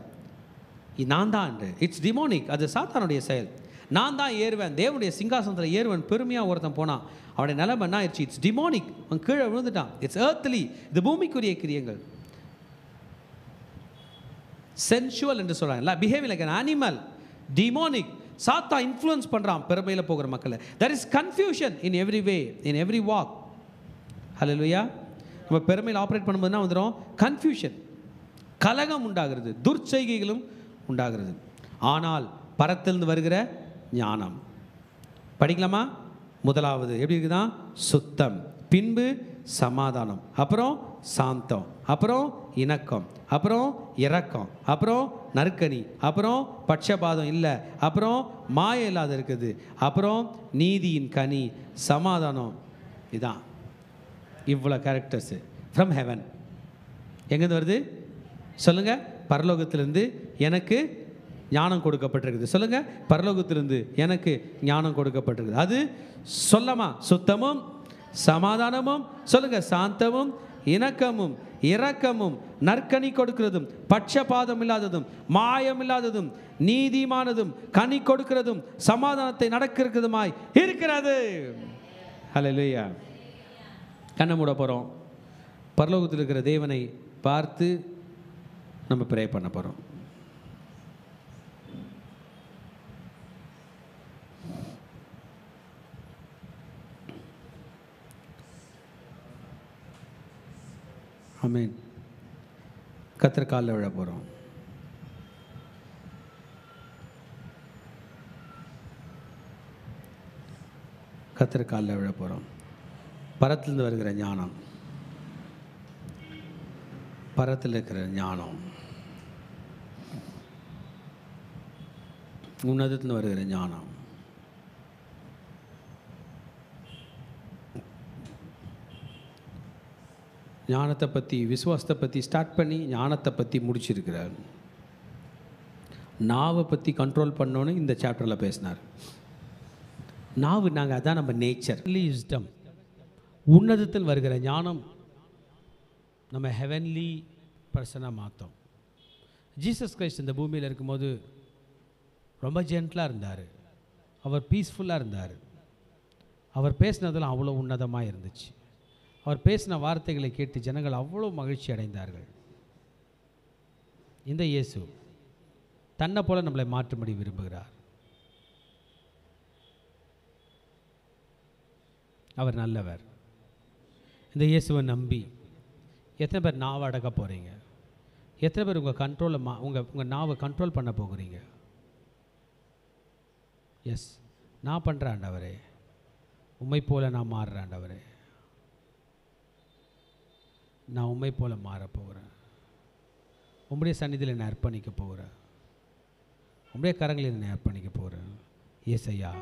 நான் தான் என்று, இட்ஸ் டிமோனிக், அது சாத்தானுடைய செயல். நான் தான் ஏறுவேன், தேவனுடைய சிங்காசனத்தில் ஏறுவேன், பெருமையாக ஒருத்தன் போனான், அவனுடைய நிலைமை என்ன ஆயிடுச்சு? It's demonic. அவன் கீழே விழுந்துட்டான். இட்ஸ் earthly, இது பூமிக்குரிய கிரியங்கள். சென்சுவல் என்று சொல்கிறாங்க, behaving like an animal, demonic. Sattha influence பண்ணுறான் பெருமையில் போகிற மக்களை. there is confusion in every way, in every walk. ஹல்லேலூயா. நம்ம பெருமையில் ஆப்ரேட் பண்ணும்போது தான் வந்துடும் கன்ஃபியூஷன், கலகம் உண்டாகிறது, துர்ச்செய்கைகளும் உண்டாகிறது. ஆனால் பரத்திலிருந்து வருகிற ஞானம் படிக்கலாமா? முதலாவது எப்படி இருக்குதான்? சுத்தம், பின்பு சமாதானம், அப்புறம் சாந்தம், அப்புறம் இணக்கம், அப்புறம் இரக்கம், அப்புறம் நற்கனி, அப்புறம் பட்சபாதம் இல்லை, அப்புறம் மாய இல்லாத இருக்குது, அப்புறம் நீதியின் கனி, சமாதானம். இதான் இவ்வளோ கேரக்டர்ஸு ஃப்ரம் ஹெவன். எங்கேருந்து வருது சொல்லுங்கள்? பரலோகத்திலிருந்து எனக்கு ஞானம் கொடுக்கப்பட்டிருக்குது. சொல்லுங்கள், பரலோகத்திலிருந்து எனக்கு ஞானம் கொடுக்கப்பட்டிருக்குது. அது சொல்லமா? சுத்தமும் சமாதானமும், சொல்லுங்கள், சாந்தமும் இணக்கமும் இரக்கமும் நற்கனி கொடுக்கிறதும் பட்சபாதம் இல்லாததும் மாயம் இல்லாததும் நீதிமானதும் கனி கொடுக்கிறதும் சமாதானத்தை நடக்கிறதுமாய் இருக்கிறது. ஹல்லேலூயா. கண்ணை மூட போகிறோம். பரலோகத்தில் இருக்கிற தேவனை பார்த்து நம்ம ப்ரே பண்ண போகிறோம். ஆமென். கர்த்தர் காலில் விழ போகிறோம். கர்த்தர் காலில் விழ போகிறோம். பரத்திலிருந்து வருகிற ஞானம், பரத்தில் இருக்கிற ஞானம், உன்னதத்திலிருந்து வருகிற ஞானம். ஞானத்தை பற்றி, விசுவாசத்தை பற்றி ஸ்டார்ட் பண்ணி ஞானத்தை பற்றி முடிச்சிருக்கிறார். நாவை பற்றி கண்ட்ரோல் பண்ணோன்னு இந்த சாப்டரில் பேசினார். நாவு நாங்கள் அதான் நம்ம நேச்சர். விஸ்டம், உன்னதத்தில் வருகிற ஞானம் நம்ம ஹெவன்லி பர்சனாக மாற்றோம். ஜீசஸ் கிரைஸ்ட் இந்த பூமியில் இருக்கும்போது ரொம்ப ஜென்டலாக இருந்தார். அவர் பீஸ்ஃபுல்லாக இருந்தார். அவர் பேசினதெல்லாம் அவ்வளோ உன்னதமாக இருந்துச்சு. அவர் பேசின வார்த்தைகளை கேட்டு ஜனங்கள் அவ்வளோ மகிழ்ச்சி அடைந்தார்கள். இந்த இயேசு தன்னை போல நம்மளை மாற்றும்படி விரும்புகிறார். அவர் நல்லவர். இந்த இயேசுவை நம்பி எத்தனை பேர் நாவை அடக்க போகிறீங்க? எத்தனை பேர் உங்கள் கண்ட்ரோலை உங்கள் நாவை கண்ட்ரோல் பண்ண போகிறீங்க? எஸ், நான் பண்ணுறேன் ஆண்டவரே, உம்மை போல நான் மாறுறேன் ஆண்டவரே, நான் உம்மை போல மாற போகிறேன். உம்முடைய சந்நிதியில் என்னை அர்ப்பணிக்க போகிறேன். உம்முடைய கரங்களில் என்னை அர்ப்பணிக்க போகிறேன். ஏசையா,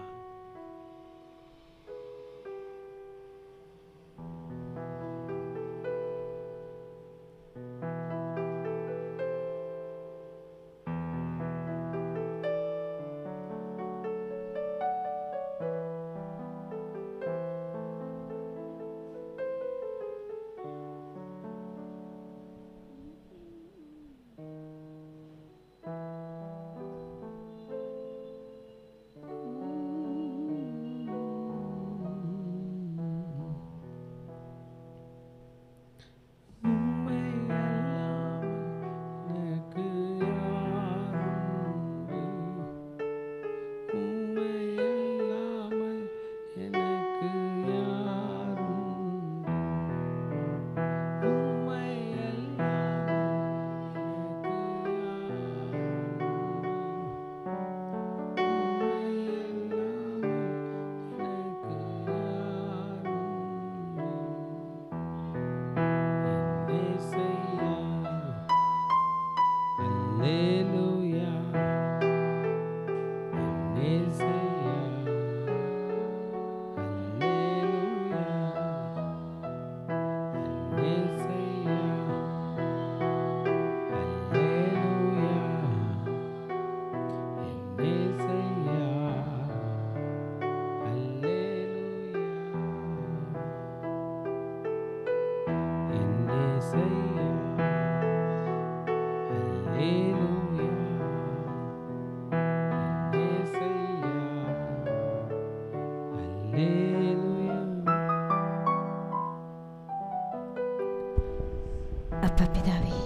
அப்பா பிதாவே,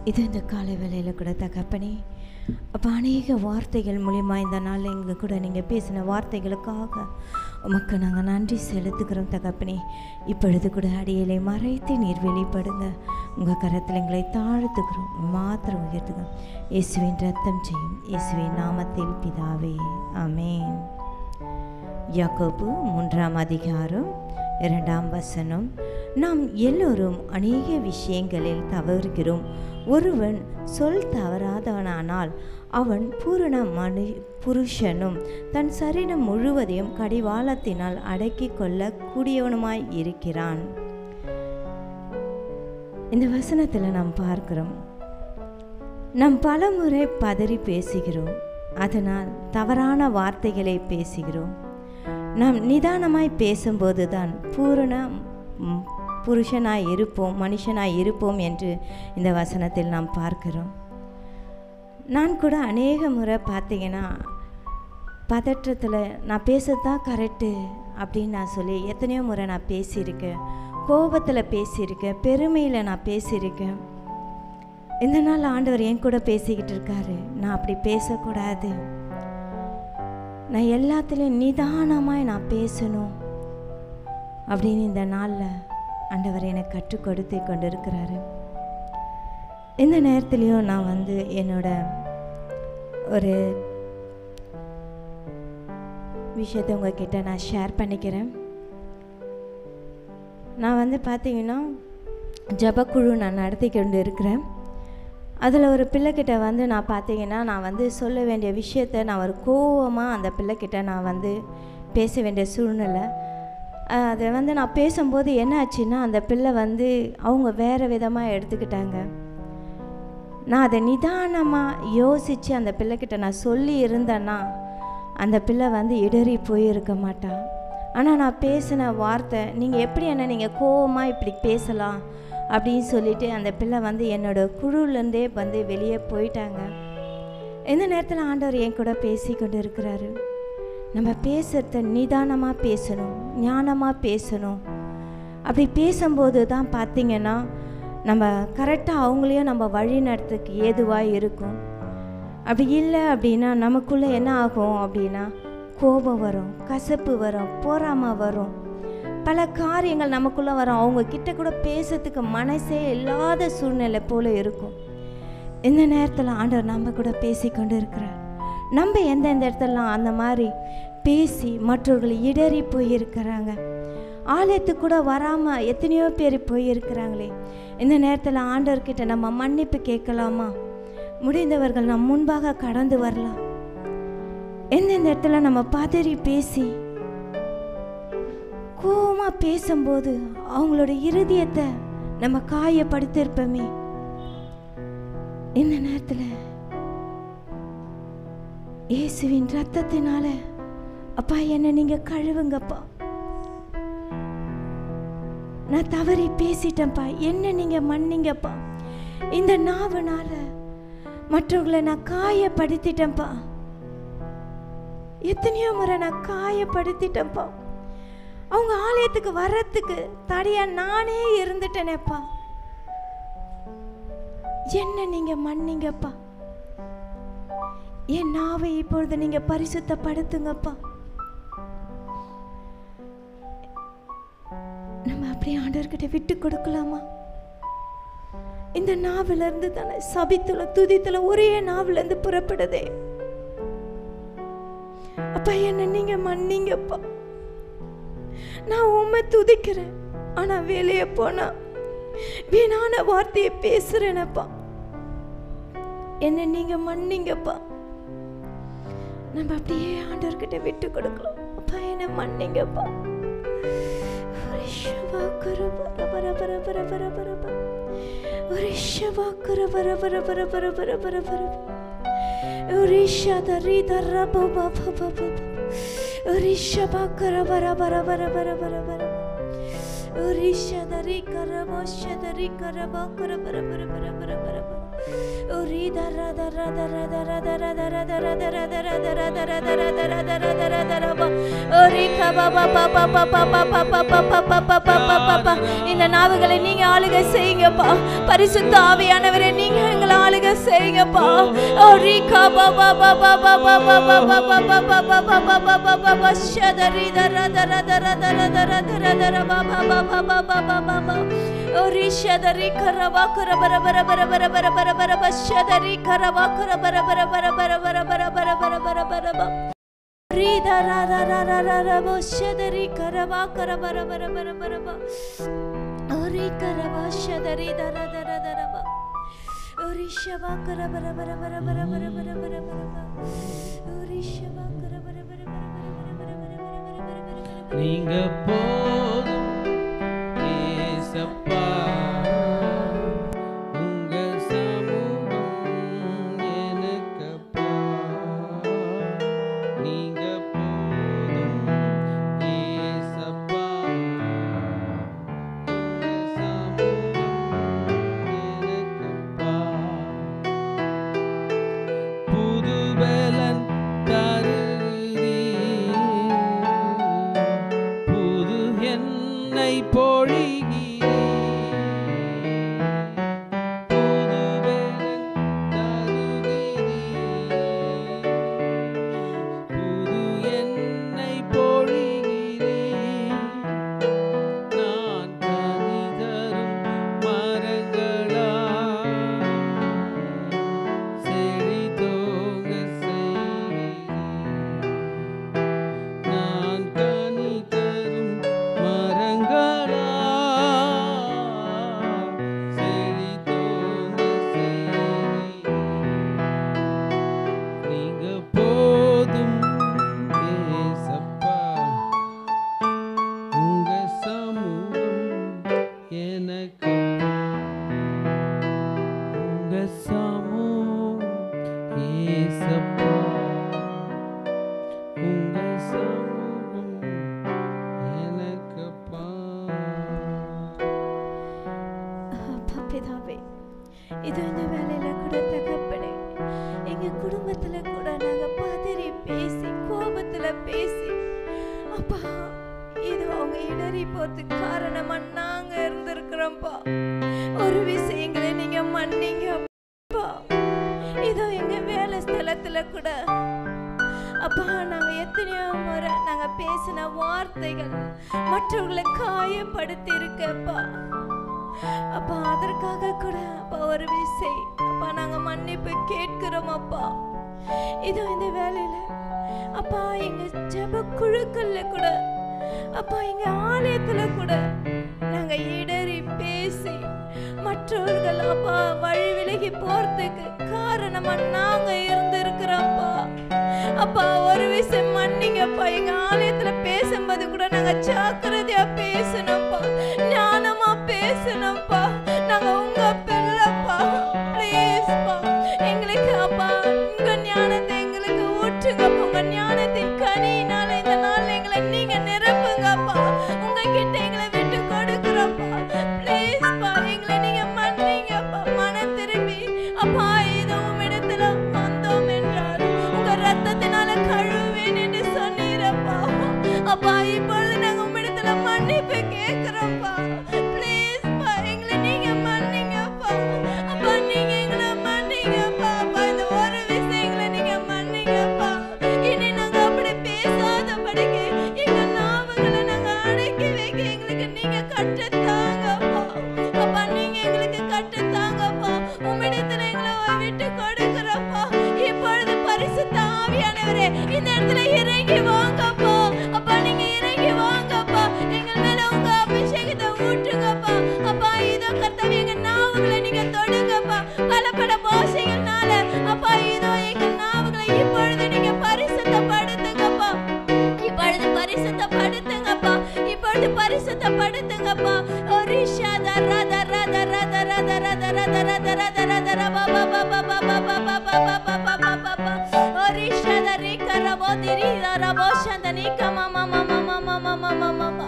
இது இந்த காலை வேளையில் கூட தகப்பனே, அப்போ அநேக வார்த்தைகள் மூலிமா இந்த நாளில் எங்கள் கூட நீங்கள் பேசின வார்த்தைகளுக்காக உமக்கு நாங்கள் நன்றி செலுத்துக்கிறோம் தகப்பனே. இப்பொழுது கூட அடியலை மறைத்து நீர் வெளிப்படுங்க. உங்கள் கரத்தில் எங்களை தாழ்த்துக்கிறோம், மாத்திரம் உயர்த்துக்கிறோம். இயேசுவின் ரத்தம் செய்யும் இயேசுவின் நாமத்தில் பிதாவே, ஆமென். யாக்கோபு 3ஆம் அதிகாரம் 2ஆம் வசனம். நாம் எல்லோரும் அநேக விஷயங்களில் தவறுகிறோம். ஒருவன் சொல் தவறாதவனானால் அவன் பூரண புருஷனும் தன் சரீரம் முழுவதையும் கடிவாளத்தினால் அடக்கி கொள்ள கூடியவனுமாய் இருக்கிறான். இந்த வசனத்தில் நாம் பார்க்கிறோம், நாம் பலமுறை பதறி பேசுகிறோம். அதனால் தவறான வார்த்தைகளை பேசுகிறோம். நாம் நிதானமாய் பேசும்போது தான் பூரண புருஷனாய் இருப்போம், மனுஷனாய் இருப்போம் என்று இந்த வசனத்தில் நாம் பார்க்கிறோம். நான் கூட அநேக முறை பார்த்தீங்கன்னா பதற்றத்தில் நான் பேசுறதுதான் கரெக்டு அப்படின்னு நான் சொல்லி எத்தனையோ முறை நான் பேசியிருக்கேன். கோபத்தில் பேசியிருக்கேன், பெருமையில் நான் பேசியிருக்கேன். இந்த நாள் ஆண்டவர் என் கூட பேசிக்கிட்டு இருக்காரு, நான் அப்படி பேசக்கூடாது, நான் எல்லாத்துலேயும் நிதானமாய் நான் பேசணும் அப்படின்னு இந்த நாளில் ஆண்டவர் எனக்கு கற்றுக் கொடுத்து கொண்டு இருக்கிறாரு. இந்த நேரத்துலையும் நான் என்னோட ஒரு விஷயத்தை உங்ககிட்ட நான் ஷேர் பண்ணிக்கிறேன். நான் வந்து பார்த்தீங்கன்னா ஜபக்குழு நான் நடத்தி கொண்டு இருக்கிறேன். அதில் ஒரு பிள்ளைக்கிட்ட வந்து நான் பார்த்தீங்கன்னா நான் வந்து சொல்ல வேண்டிய விஷயத்தை நான் ஒரு கோவமாக அந்த பிள்ளைக்கிட்ட நான் வந்து பேச வேண்டிய சூழ்நிலை. அதை வந்து நான் பேசும்போது என்ன ஆச்சுன்னா அந்த பிள்ளை வந்து அவங்க வேறு விதமாக எடுத்துக்கிட்டாங்க. நான் அதை நிதானமாக யோசித்து அந்த பிள்ளைக்கிட்ட நான் சொல்லி இருந்தேன்னா அந்த பிள்ளை வந்து இடறி போயிருக்க மாட்டான். ஆனால் நான் பேசின வார்த்தை, நீங்கள் எப்படி என்ன நீங்கள் கோவமாக இப்படி பேசலாம் அப்படின்னு சொல்லிட்டு அந்த பிள்ளை வந்து என்னோடய குழுலேருந்தே வந்து வெளியே போயிட்டாங்க. இந்த நேரத்தில் ஆண்டவர் என் கூட பேசி கொண்டு இருக்கிறாரு. நம்ம பேசுகிறத நிதானமாக பேசணும், ஞானமாக பேசணும். அப்படி பேசும்போது தான் பார்த்திங்கன்னா நம்ம கரெக்டாக அவங்களையும் நம்ம வழி நடத்துக்கு ஏதுவாக இருக்கும். அப்படி இல்லை அப்படின்னா நமக்குள்ளே என்ன ஆகும் அப்படின்னா கோபம் வரும், கசப்பு வரும், பொறாமை வரும், பல காரியங்கள் நமக்குள்ளே வரும். அவங்க கிட்ட கூட பேசுறதுக்கு மனசே இல்லாத சூழ்நிலை போல் இருக்கும். இந்த நேரத்தில் ஆண்டவர் நம்ம கூட பேசி கொண்டு இருக்கிறார். நம்ம எந்தெந்த இடத்துலலாம் அந்த மாதிரி பேசி மற்றவர்கள் இடறி போயிருக்கிறாங்க, ஆலயத்துக்கு கூட வராமல் எத்தனையோ பேர் போயிருக்கிறாங்களே, இந்த நேரத்தில் ஆண்டவர்கிட்ட நம்ம மன்னிப்பு கேட்கலாமா? முடிந்தவர்கள் நம் முன்பாக கடந்து வரலாம். எந்தெந்த இடத்துல நம்ம பதறி பேசி கோவமாக பேசும்போது அவங்களோட இருதயத்தை நம்ம காயப்படுத்திருப்போமே, இந்த நேரத்தில் இயேசுவின் ரத்தத்தினால அப்பா என்ன நீங்க கழுவுங்கப்பா, நான் தவறி பேசிட்டேன்ப்பா, என்ன நீங்க மன்னிங்கப்பா, இந்த நாவுனால மற்றவங்களை நான் காயப்படுத்திட்டேன்ப்பா, எத்தனையோ முறை நான் காயப்படுத்திட்டேன்ப்பா, அவங்க ஆலயத்துக்கு வர்றதுக்கு தடையா நானே இருந்துட்டேனேப்பா, என்ன நீங்க மன்னிங்கப்பா, என் நாவை இப்பொழுது நீங்க பரிசுத்தப்படுத்துங்கப்பா. நம்ம அப்படியே ஆண்டவர்கிட்ட விட்டு கொடுக்கலாமா? இந்த நாவில இருந்து தானே சபித்துல துதித்துல ஒரே நாவில இருந்து புறப்படுதே. அப்பா என்ன நீங்க மன்னிங்கப்பா, நான் உம்மை துதிக்கிறேன், ஆனா வெளியே போனா வீணான வார்த்தையை பேசுறேனப்பா, என்ன நீங்க மன்னிங்கப்பா. நம்ம அப்படியே ஆண்டவர்கிட்ட விட்டு கொடுக்கலாம். அப்பா என்ன மன்னிங்கப்பா. இந்த நாவுகளை நீங்க ஆளுகை செய்யுங்கப்பா, பரிசுத்த ஆவியானவரே நீங்க எங்களை ஆளுகை செய்யுங்கப்பா. நீங்க போதும் ஏசப்பா, உங்க சமூகம் எனக்கப்பா, நீங்க போதும் ஏசப்பா, உங்க சமூகம் எனக்கப்பா, புது பலன் பொழிகிறீர், பிதாவே, இது இந்த வேலையில கூட தகப்பனே, எங்க குடும்பத்துல கூட நாங்க பதறி பேசி கோபத்துல பேசி அப்பா இது அவங்க இடறி போறதுக்கு காரணமா நாங்க இருந்திருக்கிறோம்ப்பா. ஒரு விஷயங்களை நீங்க மன்னிங்க அப்பா. இதோ எங்க வேலை ஸ்தலத்துல கூட அப்பா நாங்க எத்தனையோ முறை நாங்க பேசின வார்த்தைகள் மற்றவர்களை காயப்படுத்தி இருக்கப்பா. அப்பா அதற்காக கூட அப்பா ஒரு விஷயம் அப்பா நாங்க மன்னிப்பு கேட்கிறோம் அப்பா. இதோ இந்த வேலையில அப்பா எங்க ஜெப குழுக்கள்ல கூட அப்பா எங்க ஆலயத்துல கூட நாங்க இடறி பேசி மற்றவர்கள் அப்பா வழி விலகி போறதுக்கு காரணமா நாங்க இருந்திருக்கிறோம்ப்பா. அப்பா ஒரு விஷயம் மன்னிங்கப்பா. எங்க ஆலயத்துல பேசும்போது கூட நாங்க ஜாக்கிரதையா பேசணும்ப்பா, ஞானமா பேசணும்ப்பா. நாங்க உங்க பிள்ளைப்பா. ப்ளீஸ்ப்பா எங்களுக்கு அப்பா உங்க ஞானத்தை எங்களுக்கு ஊற்றுங்கப்பா. உங்க ஞானத்தின் கனியினால இந்த நாள் எங்களை நீங்க நிரப்புங்கப்பா. உங்ககிட்ட எங்களை விட்டு கொடுக்குறோம்ப்பா. ப்ளீஸ்ப்பா எங்களை நீங்க மன்னிங்கப்பா. மனம் திரும்பி அப்பா இதோ உம்மிடத்துல வந்தோம் என்றால் உங்க ரத்தத்தினால கழுவேன் என்று சொன்னீரப்பா. அப்பா இப்பொழுது நாங்க உம்மிடத்துல மன்னிப்பு கேட்கிறோம்ப்பா. ப்ளீஸ்ப்பா எங்களை நீங்க மன்னிங்கப்பா. அப்பா நீங்க எங்களை மன்னிங்கப்பா. அப்பா இந்த ஒரு விஷயங்களை நீங்க மன்னிங்கப்பா. இனி நாங்க அப்படி பேசாதபடிக்கு எங்க நாவுகளை நாங்க அடக்கி வைக்க எங்களுக்கு நீங்க கற்றுத்தாங்கப்பா. அப்பா நீங்க எங்களுக்கு கற்றுத்தாங்கப்பா. உம்மிடத்துல எங்களை விட்டு கொடுக்கிறோம்ப்பா. இப்பொழுது பரிசுத்த ஆவியானவரே இந்த இடத்துல இறங்கி வாங்கப்பா. அப்பா நீங்க இறங்கி வாங்கப்பா. எங்கள் மேல உங்க அபிஷேகத்தை ஊற்றுங்கப்பா. அப்பா இதோ கர்த்தாவே எங்க நாவுகளை நீங்க தொடுங்கப்பா. பலப்பட பாஷைகள்னால அப்பா இதோ எங்க நாவுகளை இப்பொழுது நீங்க பரிசுத்தப்படுத்துங்கப்பா. இப்பொழுது பரிசுத்தப்படுத்துங்கப்பா. இப்பொழுது பரிசுத்தப்படுத்துங்கப்பா. ஓரிஷாதா ராதா ராதா ராதா ராதா ராதா ராதா ராதா ராதா ராதா ரபா பா பா பா பா பா பா பா பா பா பா பா பா பா ஓரிஷாதா ரீகா ரபோ திரிதா ரபோ ஷந்தனிகா மாமா மாமா மாமா மாமா மாமா மா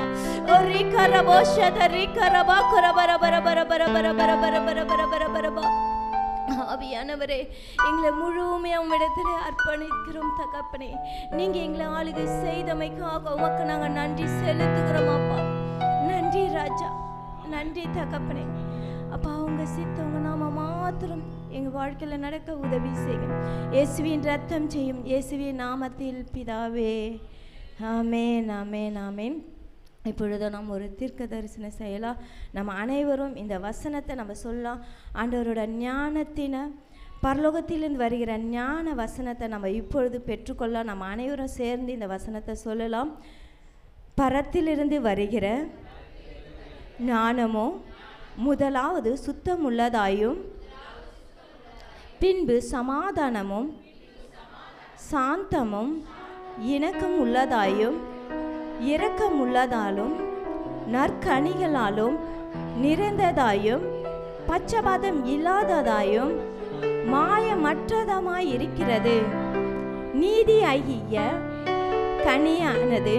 ஓரிகா ரபோ ஷதா ரீகா ரபா குரபர பர பர பர பர பர பர பர பர பர பர பர. ஆவியானவரே எங்களை முழுமையா உம்மிடத்துல அர்ப்பணிக்கிறோம் தகப்பனே. நீங்க எங்களை ஆளுகை செய்தமைக்காக உமக்கு நாங்க நன்றி செலுத்துகிறோம் அப்பா. நன்றி ராஜா, நன்றி தகப்பனே. அப்பா உங்க சித்தம் உங்க நாம மாத்திரம் எங்க வாழ்க்கையில நடக்க உதவி செய்யும். இயேசுவின் ரத்தம் செய்யும் இயேசுவின் நாமத்தில் பிதாவே, ஆமென் ஆமென் ஆமென். இப்பொழுது நாம் ஒரு தீர்க்க தரிசனம் செய்யலாம். நம்ம அனைவரும் இந்த வசனத்தை நம்ம சொல்லலாம். ஆண்டவரோட ஞானத்தின பரலோகத்திலிருந்து வருகிற ஞான வசனத்தை நம்ம இப்பொழுது பெற்றுக்கொள்ளலாம். நம்ம அனைவரும் சேர்ந்து இந்த வசனத்தை சொல்லலாம். பரத்திலிருந்து வருகிற ஞானமோ முதலாவது சுத்தமுள்ளதாயும் பின்பு சமாதானமும் சாந்தமும் இணக்கம் உள்ளதாயும் இரக்கமுள்ளதாலும் நற்கனிகளாலும் நிறைந்ததாயும் பட்சபாதம் இல்லாததாயும் மாயமற்றதமாய் இருக்கிறது. நீதி ஆகிய கனியானது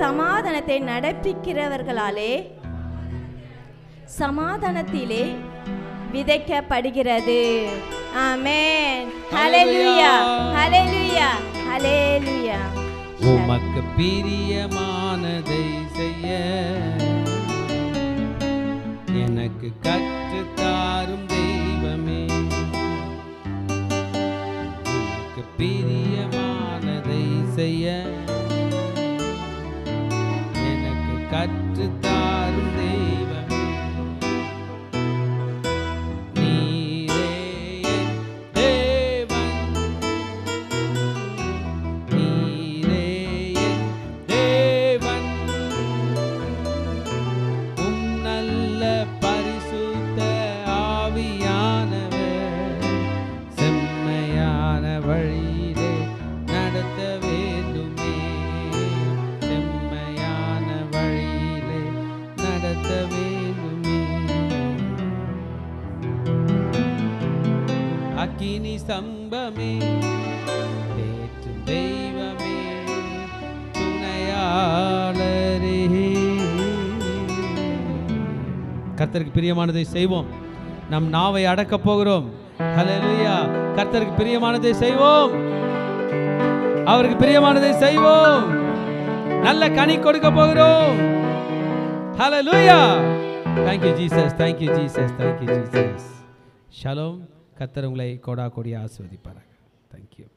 சமாதானத்தை நடப்பிக்கிறவர்களாலே சமாதானத்திலே விதைக்கப்படுகிறது. ஆமென். ஹல்லேலூயா ஹல்லேலூயா ஹல்லேலூயா. உமக்கு பிரியமானதை செய்ய எனக்கு கற்றுத்தாரும் தெய்வமே. உமக்கு பிரியமானதை செய்ய எனக்கு கற்றுத்தாரும் தெய்வமே. நீரே என் தேவன், நீரே என் தேவன். உம் நல்ல பரிசுத்த ஆவியானவர் செம்மையான வழியிலே நடத்த வேண்டுமே. செம்மையான வழியிலே நடத்த வேண்டுமே. அக்கினி சம்பமே தேற்றும் தெய்வமே துணையாளரே. கர்த்தருக்கு பிரியமானதை செய்வோம். நம் நாவை அடக்க போகிறோம். ஹல்லேலூயா. கர்த்தருக்கு பிரியமானதை செய்வோம், அவருக்கு பிரியமானதை செய்வோம். நல்ல கனி கொடுக்க போகிறோம். ஹல்லேலூயா. Thank you Jesus, thank you Jesus, thank you Jesus. Shalom. கர்த்தர் உங்களை கோடா கோடி ஆசீர்வதிப்பாராக. Thank you.